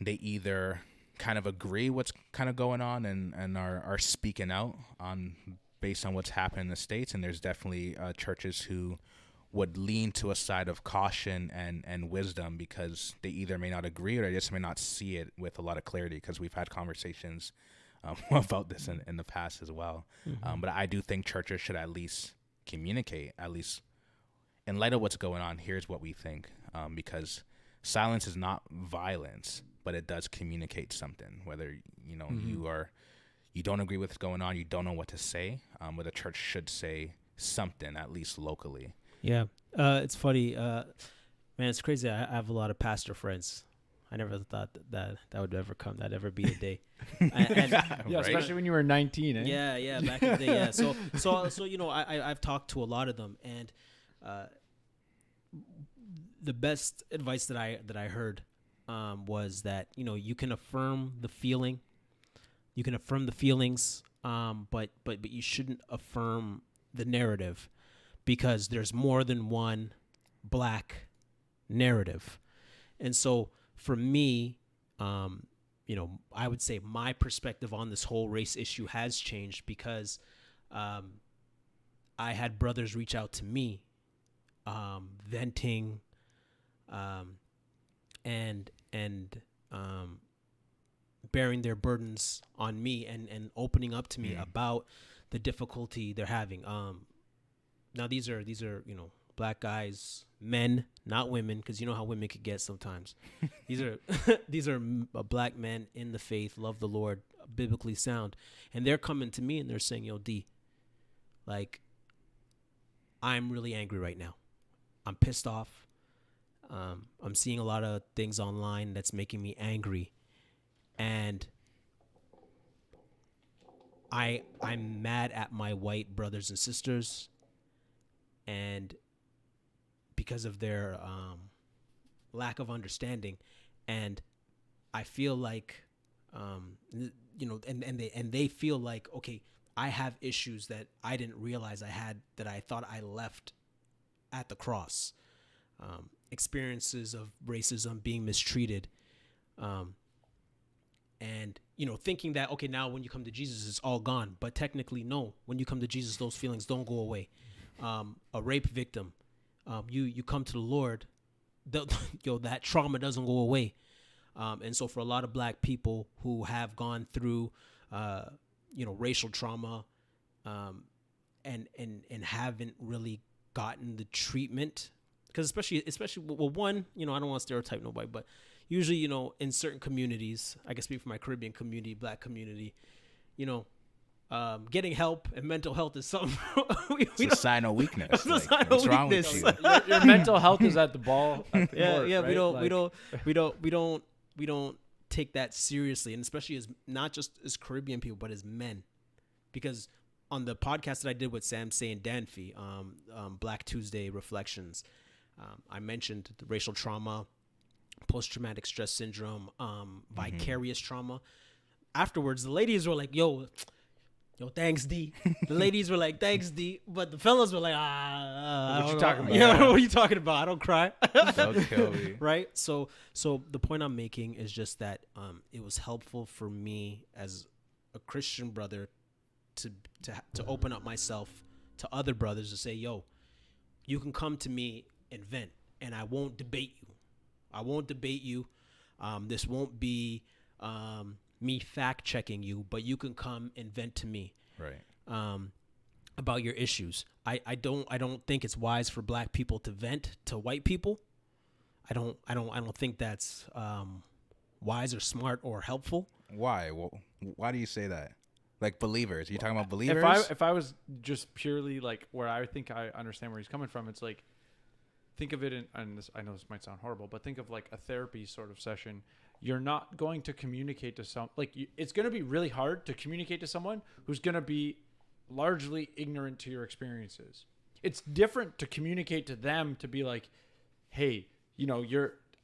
they either kind of agree what's kind of going on and are speaking out based on what's happened in the States. And there's definitely churches who would lean to a side of caution and wisdom, because they either may not agree or they just may not see it with a lot of clarity, because we've had conversations about this in the past as well. But I do think churches should at least communicate, at least in light of what's going on, here's what we think, because silence is not violence, but it does communicate something. Whether you don't agree with what's going on, you don't know what to say, but the church should say something, at least locally. Yeah, it's funny, man. It's crazy. I have a lot of pastor friends. I never thought that would ever come. That'd ever be a day. Yeah, Right? especially when you were 19. Eh? Yeah, back in the day. Yeah, so I've talked to a lot of them, and the best advice that I heard was that you can affirm the feeling, you can affirm the feelings, but you shouldn't affirm the narrative, because there's more than one black narrative. And so for me, I would say my perspective on this whole race issue has changed, because I had brothers reach out to me, venting, and bearing their burdens on me and opening up to me about the difficulty they're having. Now these are black guys, men, not women, because you know how women could get sometimes. These are black men in the faith, love the Lord, biblically sound, and they're coming to me and they're saying, "Yo, D, like, I'm really angry right now. I'm pissed off. I'm seeing a lot of things online that's making me angry, and I'm mad at my white brothers and sisters, and because of their lack of understanding, and I feel like and they feel like, okay, I have issues that I didn't realize I had, that I thought I left at the cross, experiences of racism, being mistreated, and thinking that, okay, now when you come to Jesus it's all gone, but technically no. When you come to Jesus, those feelings don't go away. A rape victim, you come to the Lord, that trauma doesn't go away. And so for a lot of black people who have gone through racial trauma, and haven't really gotten the treatment, because especially one, I don't want to stereotype nobody, but usually in certain communities, I can speak for my Caribbean community, black community, getting help and mental health is something It's a sign of weakness. It's a sign of what's wrong with weakness. you? Your mental health is at the ball. At the court, yeah, right? we don't take that seriously, and especially as not just as Caribbean people, but as men, because on the podcast that I did with Sam Say and Danfy, Black Tuesday Reflections, I mentioned the racial trauma post-traumatic stress syndrome, vicarious trauma. Afterwards, the ladies were like, yo, thanks, D. The ladies were like, thanks, D. But the fellas were like, What you talking about? Yeah, what are you talking about? I don't cry. Don't kill me. Right? So the point I'm making is just that it was helpful for me as a Christian brother to open up myself to other brothers to say, yo, you can come to me and vent, and I won't debate you. This won't be me fact checking you, but you can come and vent to me. Right. About your issues. I don't think it's wise for black people to vent to white people. I don't think that's wise or smart or helpful. Why? Well, why do you say that? Like believers? Are you talking about believers? If I was just purely like where I think I understand where he's coming from, it's like, think of it and this, I know this might sound horrible, but think of like a therapy sort of session. You're not going to communicate to it's going to be really hard to communicate to someone who's going to be largely ignorant to your experiences. It's different to communicate to them, to be like, hey,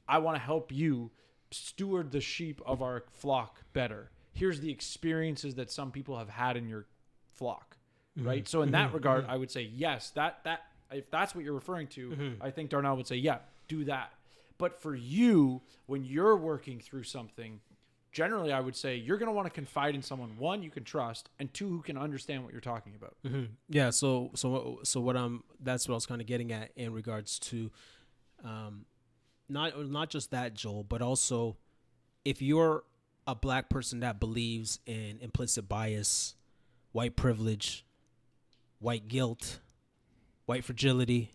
I want to help you steward the sheep of our flock better. Here's the experiences that some people have had in your flock, right? So in that regard, I would say, yes, that if that's what you're referring to, I think Darnell would say, yeah, do that. But for you, when you're working through something, generally I would say you're going to want to confide in someone, one, you can trust, and two, who can understand what you're talking about. Yeah. So that's what I was kind of getting at in regards to, not just that, Joel, but also if you're a black person that believes in implicit bias, white privilege, white guilt, white fragility,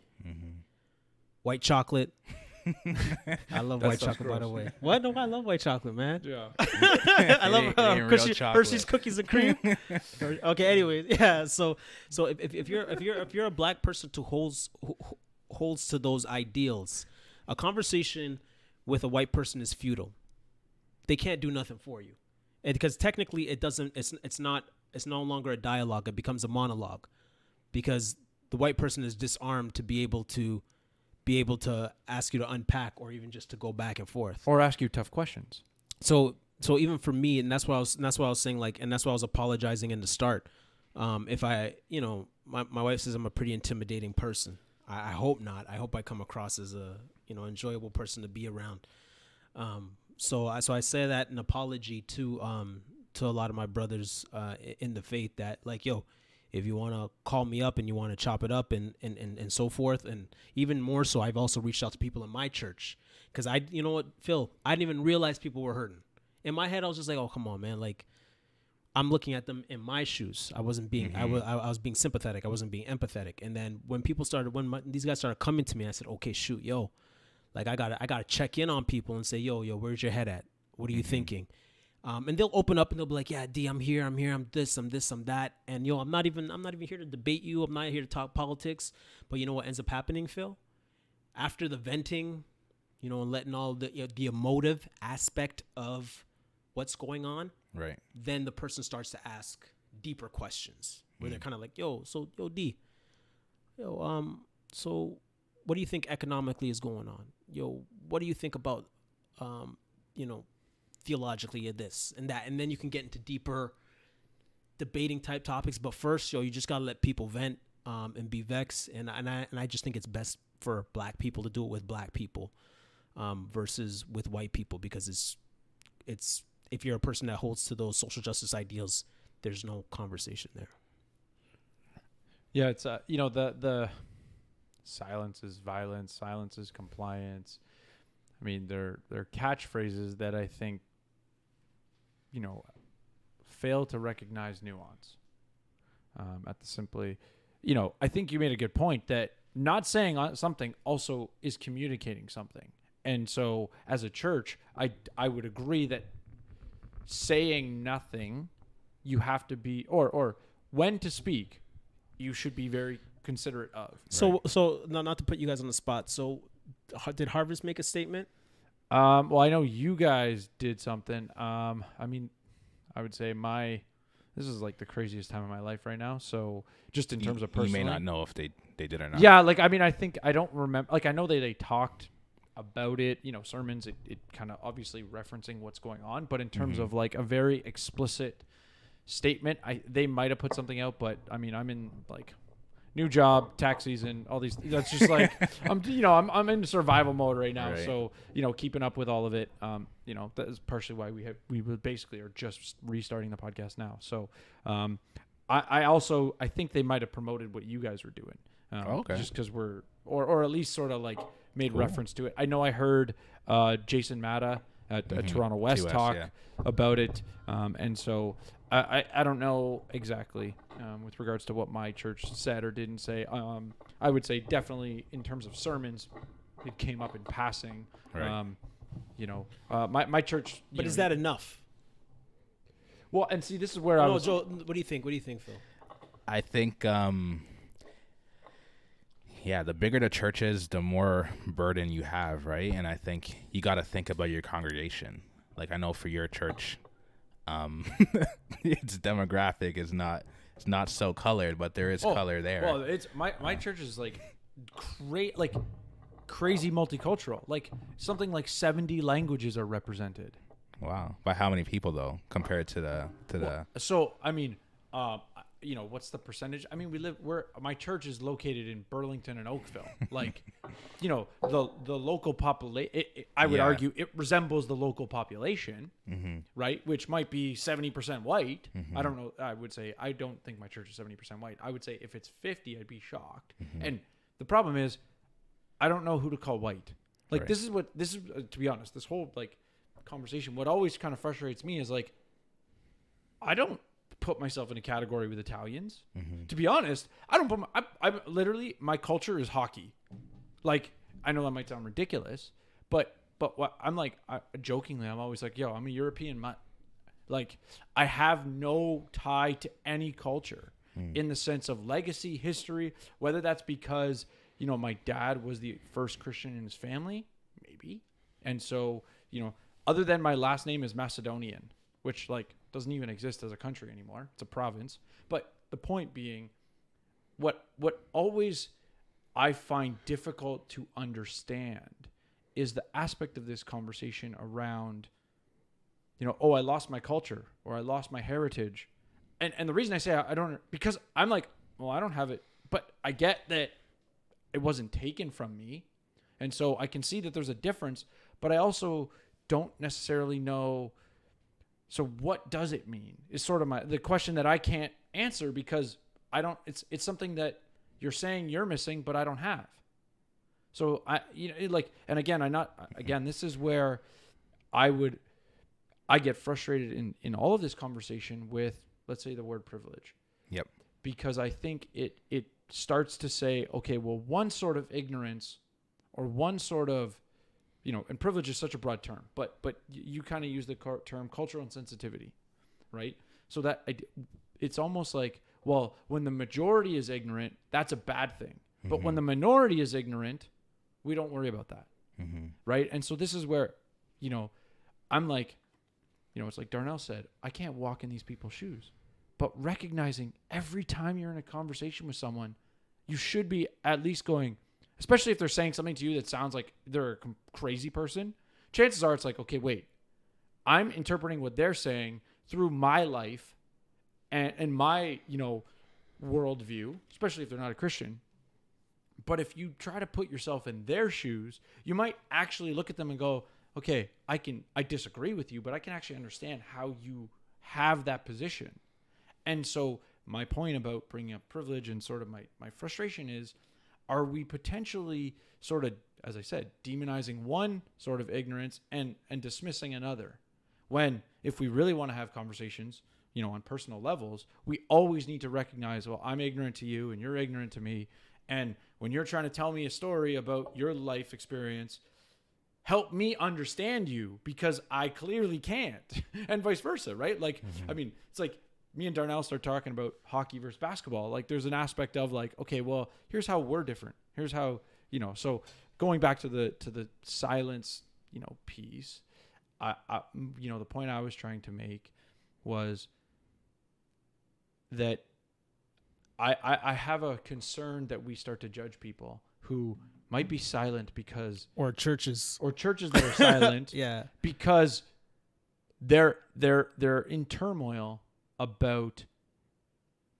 white chocolate. I love white chocolate, by the way. What? No, I love white chocolate, man. Yeah. I love Hershey's cookies and cream. Okay. Anyways, yeah. So if you're a black person who holds to those ideals, a conversation with a white person is futile. They can't do nothing for you, and because technically it doesn't. It's no longer a dialogue. It becomes a monologue, because the white person is disarmed to be able to ask you to unpack, or even just to go back and forth, Or ask you tough questions. So even for me, and that's why I was saying, like, and that's why I was apologizing in the start. If I, my wife says I'm a pretty intimidating person. I hope not. I hope I come across as a, enjoyable person to be around. So I say that an apology to a lot of my brothers in the faith, that like, yo, if you want to call me up and you want to chop it up and so forth. And even more so, I've also reached out to people in my church, because you know what, Phil, I didn't even realize people were hurting. In my head, I was just like, oh, come on, man. Like, I'm looking at them in my shoes. I wasn't being, I was being sympathetic. I wasn't being empathetic. And then when these guys started coming to me, I said, okay, shoot, yo, like I gotta check in on people and say, yo, where's your head at? What are you thinking? And they'll open up and they'll be like, yeah, D, I'm here, I'm this, I'm that. And I'm not even here to debate you. I'm not here to talk politics. But you know what ends up happening, Phil? After the venting, and letting all the emotive aspect of what's going on, Right. then the person starts to ask deeper questions, where they're kind of like, yo, D, so what do you think economically is going on? Yo, what do you think about, theologically of this and that? And then you can get into deeper debating type topics. But first, you just got to let people vent and be vexed. And I just think it's best for black people to do it with black people versus with white people, because it's if you're a person that holds to those social justice ideals, there's no conversation there. Yeah, it's the silence is violence, silence is compliance. I mean, they're catchphrases that I think, fail to recognize nuance. I think you made a good point that not saying something also is communicating something. And so as a church, I would agree that saying nothing, you have to be, or when to speak, you should be very considerate of. So not to put you guys on the spot. So did Harvest make a statement? Well, I know you guys did something. I would say this is like the craziest time of my life right now. So just in terms of personally, you may not know if they did or not. Yeah, like, I don't remember. Like, I know they talked about it, sermons, it kind of obviously referencing what's going on, but in terms of like a very explicit statement, they might have put something out, but I mean, I'm in like new job, tax season, all these. That's just like I'm in survival mode right now. Right. So keeping up with all of it. That is partially why we basically are just restarting the podcast now. So I think they might have promoted what you guys were doing. Okay. Just because we're or at least sort of like made reference to it. I know I heard Jason Matta at Toronto West TOS, talk yeah. about it, and so I don't know exactly with regards to what my church said or didn't say. I would say definitely in terms of sermons, it came up in passing. Right. My church. But is that enough? Well, and see, this is where I was. Joel, what do you think? What do you think, Phil? I think, the bigger the church is, the more burden you have, right? And I think you got to think about your congregation. Like, I know for your church, its demographic is not so colored, but there is color there. Well, it's my church is like crazy multicultural. Like something like 70 languages are represented. Wow. By how many people though, compared to the So I mean, what's the percentage? I mean, my church is located in Burlington and Oakville. Like, the local population. I would argue it resembles the local population, right? Which might be 70% white. I don't know. I don't think my church is 70% white. I would say if it's 50, I'd be shocked. And the problem is, I don't know who to call white. Like Right. this is to be honest, this whole like conversation. What always kind of frustrates me is like, I don't put myself in a category with Italians. To be honest, I don't put I'm literally, my culture is hockey. Like, I know that might sound ridiculous, but what I'm like, jokingly, I'm always like, yo, I'm a European mutt. Like, I have no tie to any culture in the sense of legacy, history, whether that's because, my dad was the first Christian in his family, maybe. And so, other than my last name is Macedonian, which like doesn't even exist as a country anymore. It's a province. But the point being, what always I find difficult to understand is the aspect of this conversation around, I lost my culture or I lost my heritage. And the reason I say I don't, because I'm like, well, I don't have it, but I get that it wasn't taken from me. And so I can see that there's a difference, but I also don't necessarily know. So what does it mean is sort of the question that I can't answer, because I don't, it's something that you're saying you're missing, but I don't have. So and again, this is where I get frustrated in all of this conversation with, let's say, the word privilege. Yep. Because I think it starts to say, okay, well, one sort of ignorance or one sort of, and privilege is such a broad term, but you kind of use the term cultural insensitivity, right? So that it's almost like, well, when the majority is ignorant, that's a bad thing. But when the minority is ignorant, we don't worry about that, right? And so this is where, I'm like, it's like Darnell said, I can't walk in these people's shoes. But recognizing every time you're in a conversation with someone, you should be at least going, especially if they're saying something to you that sounds like they're a crazy person, chances are it's like, okay, wait, I'm interpreting what they're saying through my life and my, worldview, especially if they're not a Christian. But if you try to put yourself in their shoes, you might actually look at them and go, okay, I disagree with you, but I can actually understand how you have that position. And so my point about bringing up privilege and sort of my frustration is, are we potentially sort of, as I said, demonizing one sort of ignorance and dismissing another? When if we really want to have conversations, on personal levels, we always need to recognize, well, I'm ignorant to you and you're ignorant to me. And when you're trying to tell me a story about your life experience, help me understand you, because I clearly can't, and vice versa, right? Like, I mean, it's like me and Darnell start talking about hockey versus basketball. Like, there's an aspect of like, okay, well, here's how we're different. Here's how, so going back to the silence, piece, the point I was trying to make was that I have a concern that we start to judge people who might be silent because Or churches. that are silent Yeah. because they're in turmoil about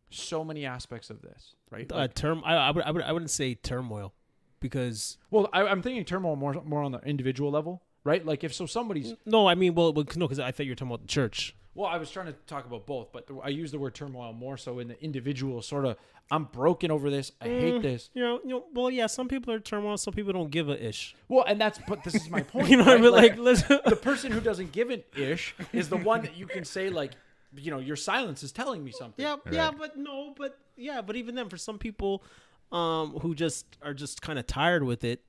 so many aspects of this, right? I wouldn't say turmoil, because Well, I'm thinking turmoil more on the individual level, right? Like if somebody's no, I mean, well, no, because I thought you were talking about the church. well, I was trying to talk about both, but I use the word turmoil more so in the individual sort of. I'm broken over this. I hate this. Well, yeah, some people are turmoil, some people don't give a ish. Well, and but this is my point. You know what I right? mean? Like, listen. The person who doesn't give an ish is the one that you can say like, your silence is telling me something. Yeah, but even then, for some people, who just are just kind of tired with it,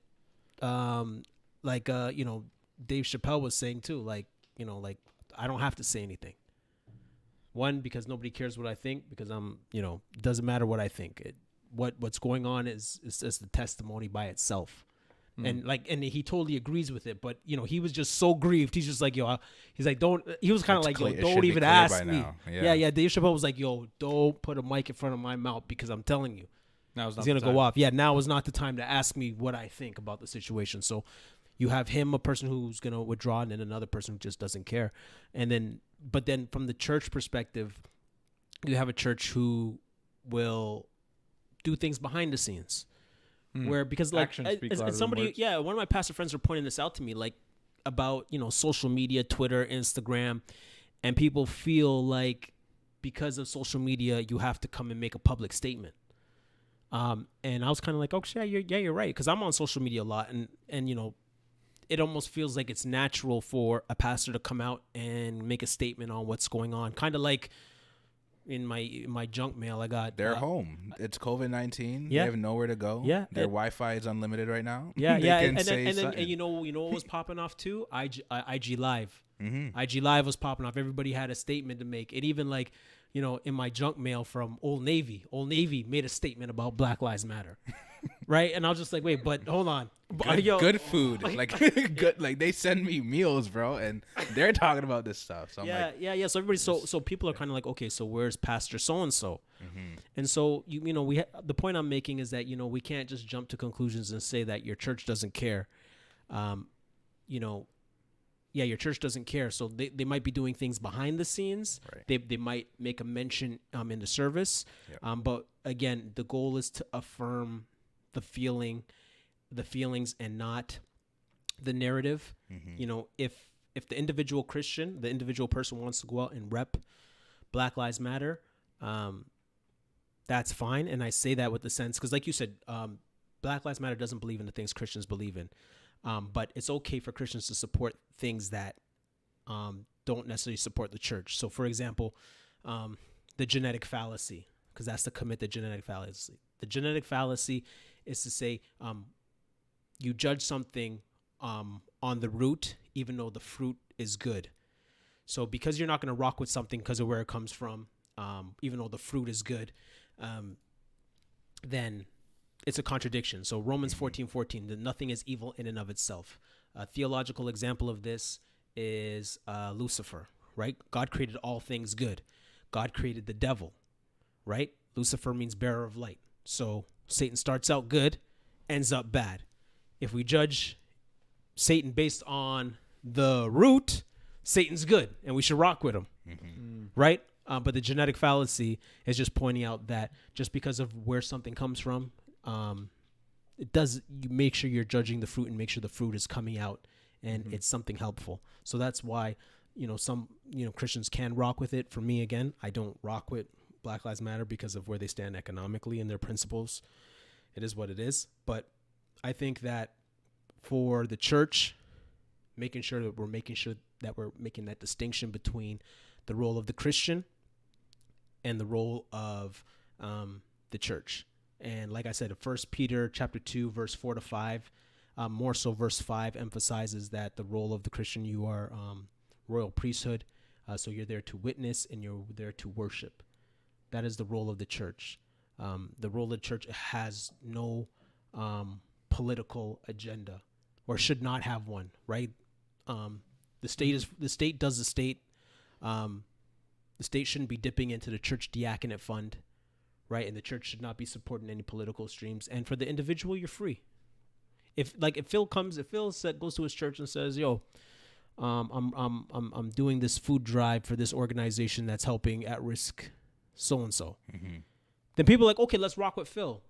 Dave Chappelle was saying too, like I don't have to say anything. One, because nobody cares what I think, because it doesn't matter what I think. What's going on is just the testimony by itself. And he totally agrees with it, but he was just so grieved. He's just like, he's like, don't. He was kind of like, don't even ask me. Yeah. Dave Chappelle was like, don't put a mic in front of my mouth, because I'm telling you, he's gonna go off. Yeah, now is not the time to ask me what I think about the situation. So you have him, a person who's gonna withdraw, and then another person who just doesn't care. But then from the church perspective, you have a church who will do things behind the scenes. Where, because like somebody, one of my pastor friends were pointing this out to me, like about social media, Twitter, Instagram, and people feel like because of social media you have to come and make a public statement. And I was kind of like, oh yeah, you're right, because I'm on social media a lot, and it almost feels like it's natural for a pastor to come out and make a statement on what's going on, kind of like. In my junk mail, I got. They're home. It's COVID-19. Yeah. They have nowhere to go. Yeah. Their Wi-Fi is unlimited right now. Yeah, They yeah. can And say then something. you know what was popping off too? IG Live. Mm-hmm. IG Live was popping off. Everybody had a statement to make. And even like, in my junk mail from Old Navy made a statement about Black Lives Matter. Right? And I was just like, wait, but hold on. Good food. Like good. Like they send me meals, bro, and they're talking about this stuff. So I'm like, So everybody, so people are kind of like, okay, so where's Pastor so and so? And so the point I'm making is that we can't just jump to conclusions and say that your church doesn't care. Your church doesn't care. So they might be doing things behind the scenes. Right. They might make a mention in the service. Yep. But again, the goal is to affirm the feelings and not the narrative. If the individual Christian, the individual person wants to go out and rep Black Lives Matter, that's fine. And I say that with the sense, because like you said, Black Lives Matter doesn't believe in the things Christians believe in. But it's okay for Christians to support things that don't necessarily support the church. So for example, the genetic fallacy, because that's to commit the genetic fallacy. The genetic fallacy is to say you judge something on the root, even though the fruit is good. So because you're not going to rock with something because of where it comes from, even though the fruit is good, then it's a contradiction. So Romans 14:14, that nothing is evil in and of itself. A theological example of this is Lucifer, right? God created all things good. God created the devil, right? Lucifer means bearer of light. So Satan starts out good, ends up bad. If we judge Satan based on the root, Satan's good, and we should rock with him, right? But the genetic fallacy is just pointing out that just because of where something comes from, you make sure you're judging the fruit and make sure the fruit is coming out and it's something helpful. So that's why, some, Christians can rock with it. For me, again, I don't rock with Black Lives Matter because of where they stand economically and their principles. It is what it is. But I think that for the church, making sure that we're making that distinction between the role of the Christian and the role of the church. And like I said, 1 Peter chapter 2, verse 4-5, more so verse 5 emphasizes that the role of the Christian, you are royal priesthood. So you're there to witness and you're there to worship. That is the role of the church. The role of the church has no political agenda, or should not have one, right? The state does the state. The state shouldn't be dipping into the church diaconate fund, right? And the church should not be supporting any political streams. And for the individual, you're free. If Phil goes to his church and says, "Yo, I'm doing this food drive for this organization that's helping at risk so and so," then people are like, "Okay, let's rock with Phil."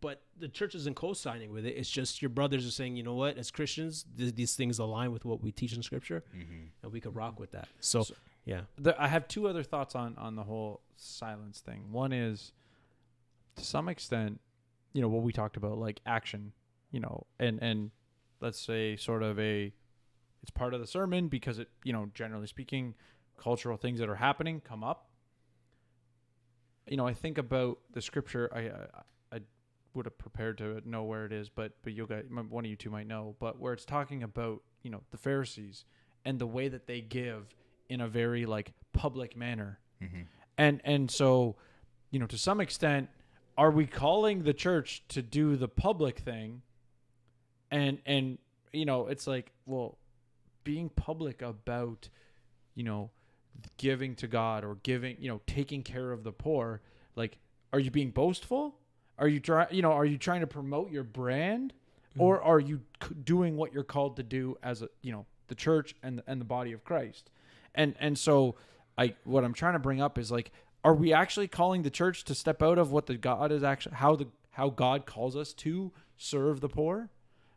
But the church isn't co-signing with it. It's just your brothers are saying, you know what, as Christians, these things align with what we teach in Scripture, and we could rock with that. So yeah. I have two other thoughts on the whole silence thing. One is, to some extent, you know, what we talked about, like action, you know, and let's say sort of it's part of the sermon because it, you know, generally speaking, cultural things that are happening come up. You know, I think about the scripture. I would have prepared to know where it is, but you guys, one of you two might know, but where it's talking about, you know, the Pharisees and the way that they give in a very like public manner. And so, you know, to some extent, are we calling the church to do the public thing? And you know, it's like, well, being public about, you know, giving to God or giving, you know, taking care of the poor, like, are you being boastful? Are you trying to promote your brand, or are you doing what you're called to do as a, you know, the church and the body of Christ? And so what I'm trying to bring up is like, are we actually calling the church to step out of what the God is actually, how God calls us to serve the poor?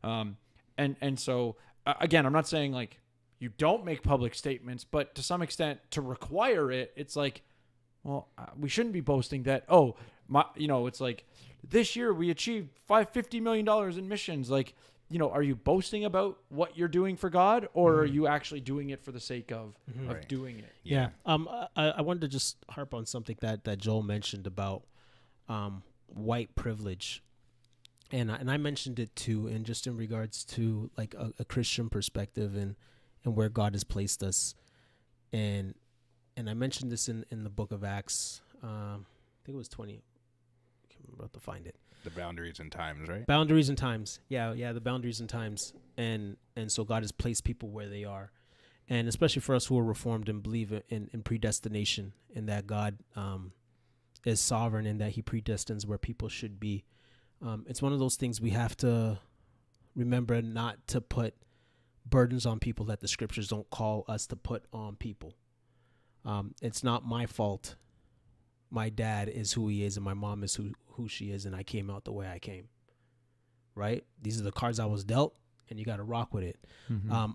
And so again, I'm not saying like you don't make public statements, but to some extent to require it, it's like, well, we shouldn't be boasting that, you know, it's like this year we achieved $50 million in missions. Like, you know, are you boasting about what you're doing for God, or are you actually doing it for the sake of doing it? Yeah. I wanted to just harp on something that Joel mentioned about white privilege. And I mentioned it too, and just in regards to like a Christian perspective and where God has placed us. And I mentioned this in the book of Acts. I think it was 20. I can't remember how to find it. The boundaries and times, right? Boundaries and times. Yeah, the boundaries and times. And so God has placed people where they are. And especially for us who are reformed and believe in predestination, and that God is sovereign and that he predestines where people should be. It's one of those things we have to remember not to put burdens on people that the scriptures don't call us to put on people. It's not my fault. My dad is who he is and my mom is who she is, and I came out the way I came. Right? These are the cards I was dealt, and you got to rock with it.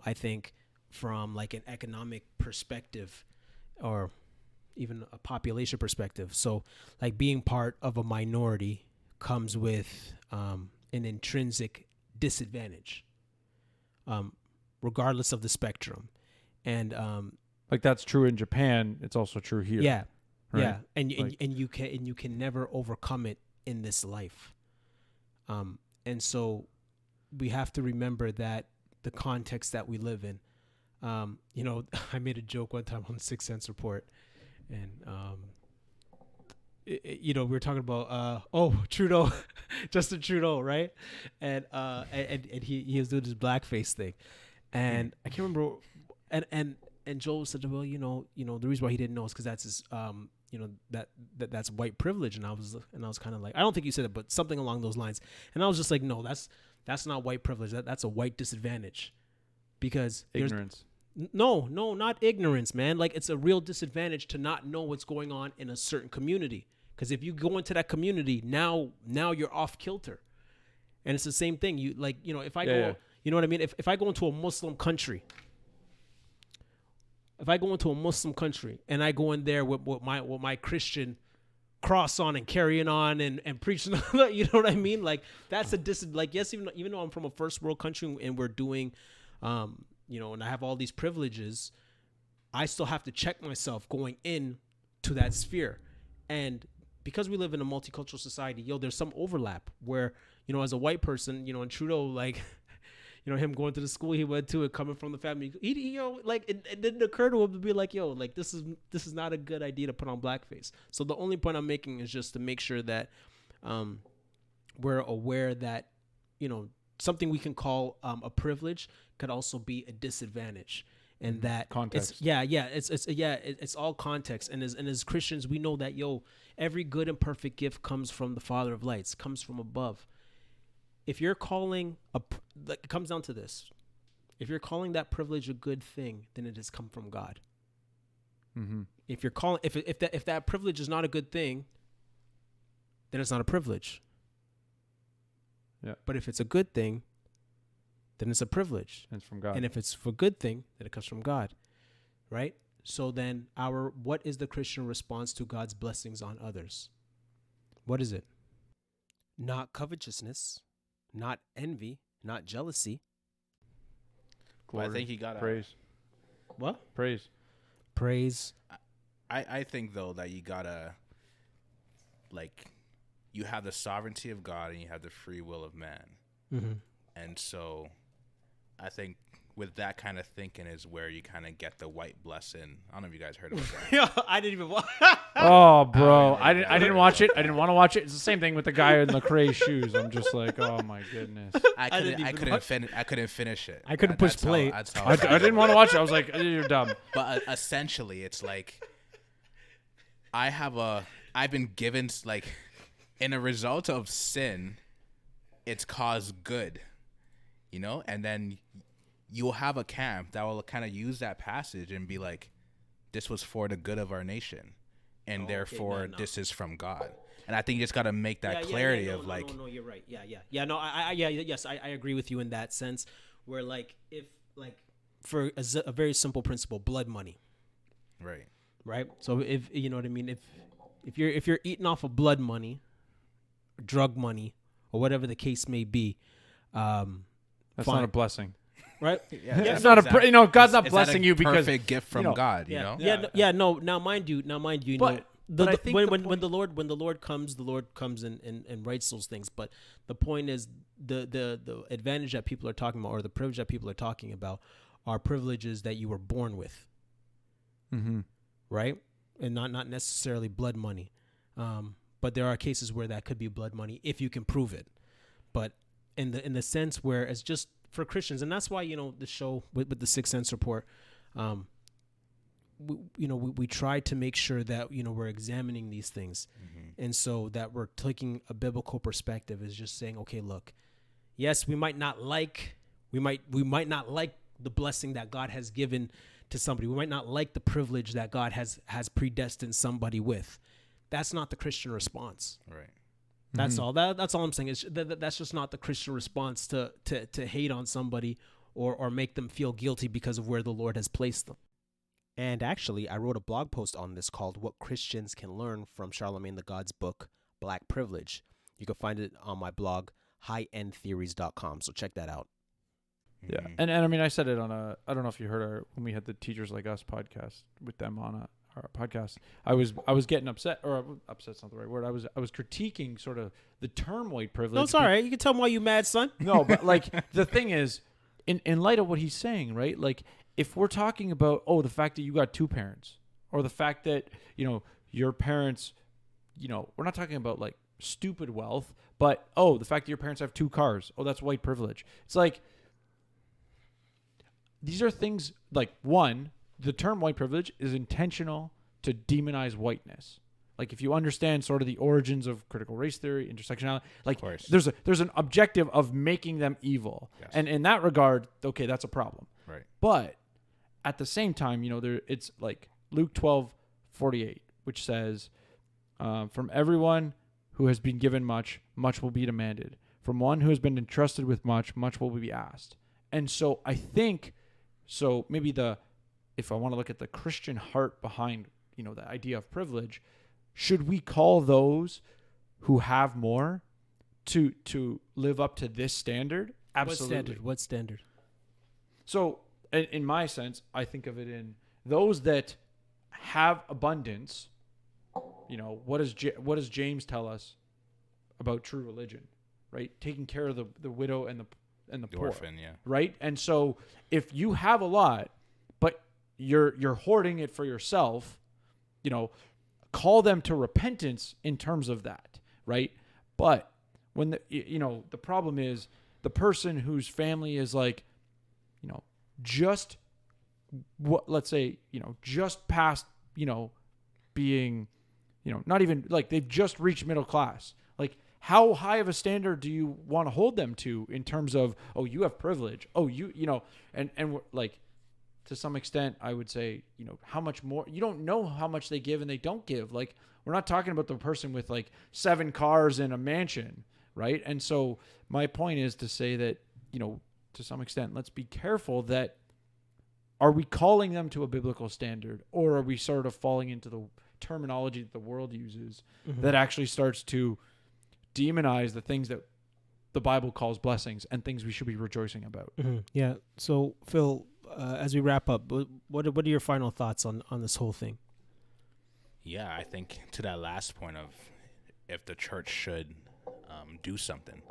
I think from like an economic perspective or even a population perspective. So like being part of a minority comes with an intrinsic disadvantage, regardless of the spectrum. And like that's true in Japan. It's also true here. Yeah. Right? Yeah. And you can never overcome it in this life. And so we have to remember that the context that we live in, you know, I made a joke one time on the 6 Cents Report, and, you know, we were talking about, Trudeau, Justin Trudeau, right? And he was doing this blackface thing, and I can't remember, and Joel said, well, you know, the reason why he didn't know is because that's his, you know, that's white privilege. And I was kind of like, I don't think you said it, but something along those lines. And I was just like, no, that's not white privilege. That's a white disadvantage, because Ignorance. No, not ignorance, man. Like, it's a real disadvantage to not know what's going on in a certain community. Because if you go into that community, now you're off kilter. And it's the same thing. You like, you know, if I go, you know what I mean? If I go into a Muslim country, and I go in there with my Christian cross on and carrying on and preaching, you know what I mean? Like, that's like, yes, even though I'm from a first world country and we're doing, you know, and I have all these privileges, I still have to check myself going in to that sphere. And because we live in a multicultural society, there's some overlap where, you know, as a white person, you know, and Trudeau, like, you know, him going to the school he went to and coming from the family, he you know, like, it didn't occur to him to be like, like, this is not a good idea to put on blackface. So the only point I'm making is just to make sure that we're aware that, you know, something we can call a privilege could also be a disadvantage. And that context. It's all context. And as Christians, we know that, every good and perfect gift comes from the Father of lights, comes from above. if you're calling it comes down to this. If you're calling that privilege a good thing, then it has come from God. Mm-hmm. If you're calling, if that privilege is not a good thing, then it's not a privilege. Yeah. But if it's a good thing, then it's a privilege. And it's from God. And if it's for a good thing, then it comes from God, right? So then what is the Christian response to God's blessings on others? What is it? Not covetousness, not envy, not jealousy. Well, I think you gotta praise. What? Praise. Praise. I think though that you gotta, like, you have the sovereignty of God and you have the free will of man, Mm-hmm. and so I think with that kind of thinking is where you kind of get the white blessing. I don't know if you guys heard about that. Yeah, I didn't even watch. Oh, bro, I didn't watch it. I didn't want to watch it. It's the same thing with the guy in Lecrae shoes. I'm just like, oh my goodness. I couldn't finish it. I couldn't push play. I didn't want to watch it. I was like, you're dumb. But essentially, it's like I've been given, like, in a result of sin, it's caused good, you know, and then you'll have a camp that will kind of use that passage and be like, this was for the good of our nation, and therefore this is from God. And I think you just got to make that clarity of like, no, you're right. Yeah. No, I agree with you in that sense. Where like if like for a very simple principle, blood money, right? So if you know what I mean, if you're eating off of blood money, drug money, or whatever the case may be, that's fine. not a blessing. Right? It's not God's not blessing you because perfect gift from God. You know? No. Now, mind you, But I think when the Lord comes, and writes those things. But the point is, the advantage that people are talking about, or the privilege that people are talking about, are privileges that you were born with. Mm-hmm. Right? And not necessarily blood money. But there are cases where that could be blood money if you can prove it. But in the sense where it's just for Christians, and that's why, you know, the show with the Sixth Sense Report, we try to make sure that, you know, we're examining these things, and so that we're taking a biblical perspective is just saying, okay, look, yes, we might not like the blessing that God has given to somebody. We might not like the privilege that God has predestined somebody with. That's not the Christian response. Right. That's all. That's all I'm saying. That's just not the Christian response to hate on somebody or make them feel guilty because of where the Lord has placed them. And actually, I wrote a blog post on this called What Christians Can Learn from Charlamagne the God's book, Black Privilege. You can find it on my blog, highendtheories.com. So check that out. Yeah. And I mean, I said it on I don't know if you heard when we had the Teachers Like Us podcast with them on our podcast. I was getting upset, or upset's not the right word. I was critiquing sort of the term white privilege. No, it's all right. You can tell them why you mad, son. No, but like the thing is, in light of what he's saying, right? Like if we're talking about, the fact that you got two parents, or the fact that, you know, your parents, you know, we're not talking about like stupid wealth, but the fact that your parents have two cars, that's white privilege. It's like, these are things like, one, the term white privilege is intentional to demonize whiteness. Like if you understand sort of the origins of critical race theory, intersectionality, like there's an objective of making them evil. Yes. And in that regard, okay, that's a problem. Right. But at the same time, you know, it's like Luke 12:48, which says, from everyone who has been given much, much will be demanded. From one who has been entrusted with much, much will be asked. And so I think, maybe if I want to look at the Christian heart behind, you know, the idea of privilege, should we call those who have more to live up to this standard? Absolutely. What standard? So in my sense, I think of it in those that have abundance. You know, what does James tell us about true religion, right? Taking care of the widow and the poor, orphan, yeah. Right? And so if you have a lot, but you're hoarding it for yourself, you know, call them to repentance in terms of that, right? But when the problem is the person whose family is like, you know, just let's say, you know, just past, you know, being, you know, not even like they've just reached middle class. Like how high of a standard do you want to hold them to in terms of, oh, you have privilege. Oh, you know, and we're, like, to some extent, I would say, you know, how much more, you don't know how much they give and they don't give. Like, we're not talking about the person with like 7 cars and a mansion, right? And so my point is to say that, you know, to some extent, let's be careful that, are we calling them to a biblical standard, or are we sort of falling into the terminology that the world uses that actually starts to demonize the things that the Bible calls blessings and things we should be rejoicing about? Yeah. So, Phil, as we wrap up, what are your final thoughts on this whole thing? Yeah, I think to that last point of if the church should do something.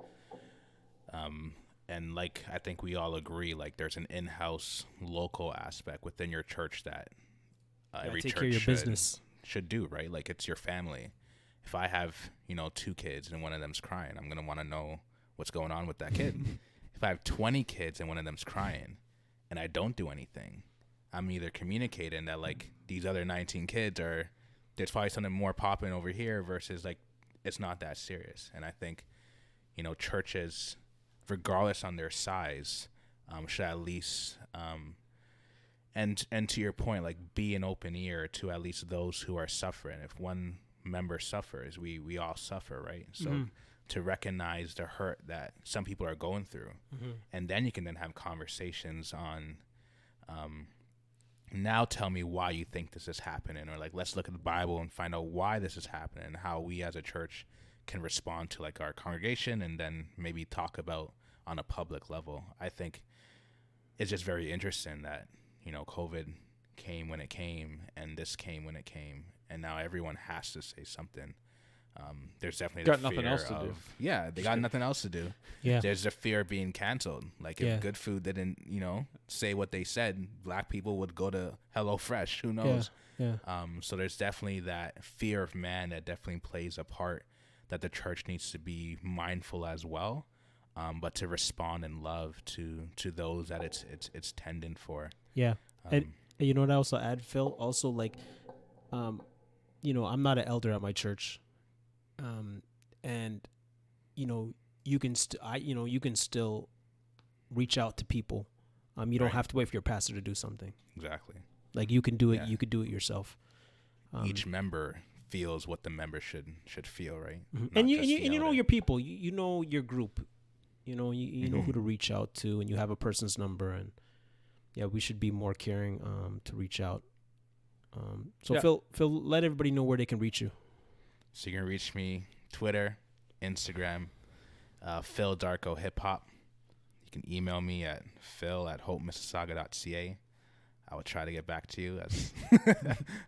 And like, I think we all agree, like there's an in-house local aspect within your church that every take church care of your business. should do, right? Like, it's your family. If I have, you know, 2 kids and one of them's crying, I'm going to want to know what's going on with that kid. If I have 20 kids and one of them's crying and I don't do anything, I'm either communicating that like these other 19 kids are, there's probably something more popping over here versus like it's not that serious. And I think, you know, churches, regardless on their size, should at least, and to your point, like be an open ear to at least those who are suffering. If one member suffers, we all suffer, right? So to recognize the hurt that some people are going through, and then you can then have conversations on, now tell me why you think this is happening, or like let's look at the Bible and find out why this is happening and how we as a church can respond to like our congregation, and then maybe talk about on a public level. I think it's just very interesting that, you know, COVID came when it came and this came when it came, and now everyone has to say something. There's definitely Got the nothing fear else to of, do. Yeah, they got nothing else to do. Yeah. There's the fear of being canceled. Like if Good Food didn't, you know, say what they said, black people would go to HelloFresh. Who knows? Yeah. So there's definitely that fear of man that definitely plays a part that the church needs to be mindful as well, but to respond in love to those that it's tending for. Yeah. And you know what I also add, Phil? Also, like, you know, I'm not an elder at my church, and you know, you can still reach out to people. You don't have to wait for your pastor to do something. Exactly. Like you can do it. Yeah. You could do it yourself. Each member feels what the member should feel, right? And you know your people. You know your group. You know you know who to reach out to, and you have a person's number. And yeah, we should be more caring to reach out. So Phil, let everybody know where they can reach you. So you can reach me Twitter, Instagram, Phil Darko Hip Hop. You can email me at phil@hopemississauga.ca. I will try to get back to you as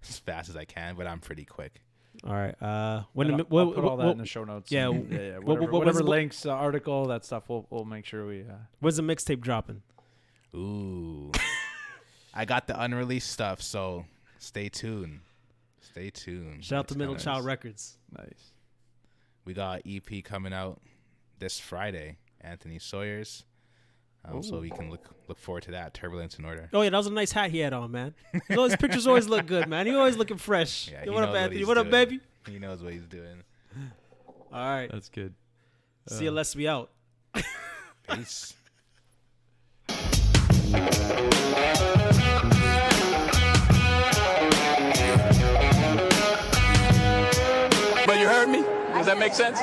as fast as I can, but I'm pretty quick. All right. I'll put all that in the show notes. Yeah. Whatever links, article, that stuff, we'll make sure we. When's the mixtape dropping? Ooh, I got the unreleased stuff, so stay tuned. Stay tuned. Shout out to Middle Child Records. Nice. We got EP coming out this Friday, Anthony Sawyer's. So we can look forward to that. Turbulence in Order. Oh yeah, that was a nice hat he had on, man. His pictures always look good, man. He always looking fresh. Yeah, Yo, what up, Anthony? What up, doing. baby? He knows what he's doing. All right. That's good. See you, Les. We out. Peace. But you heard me? Does that make sense?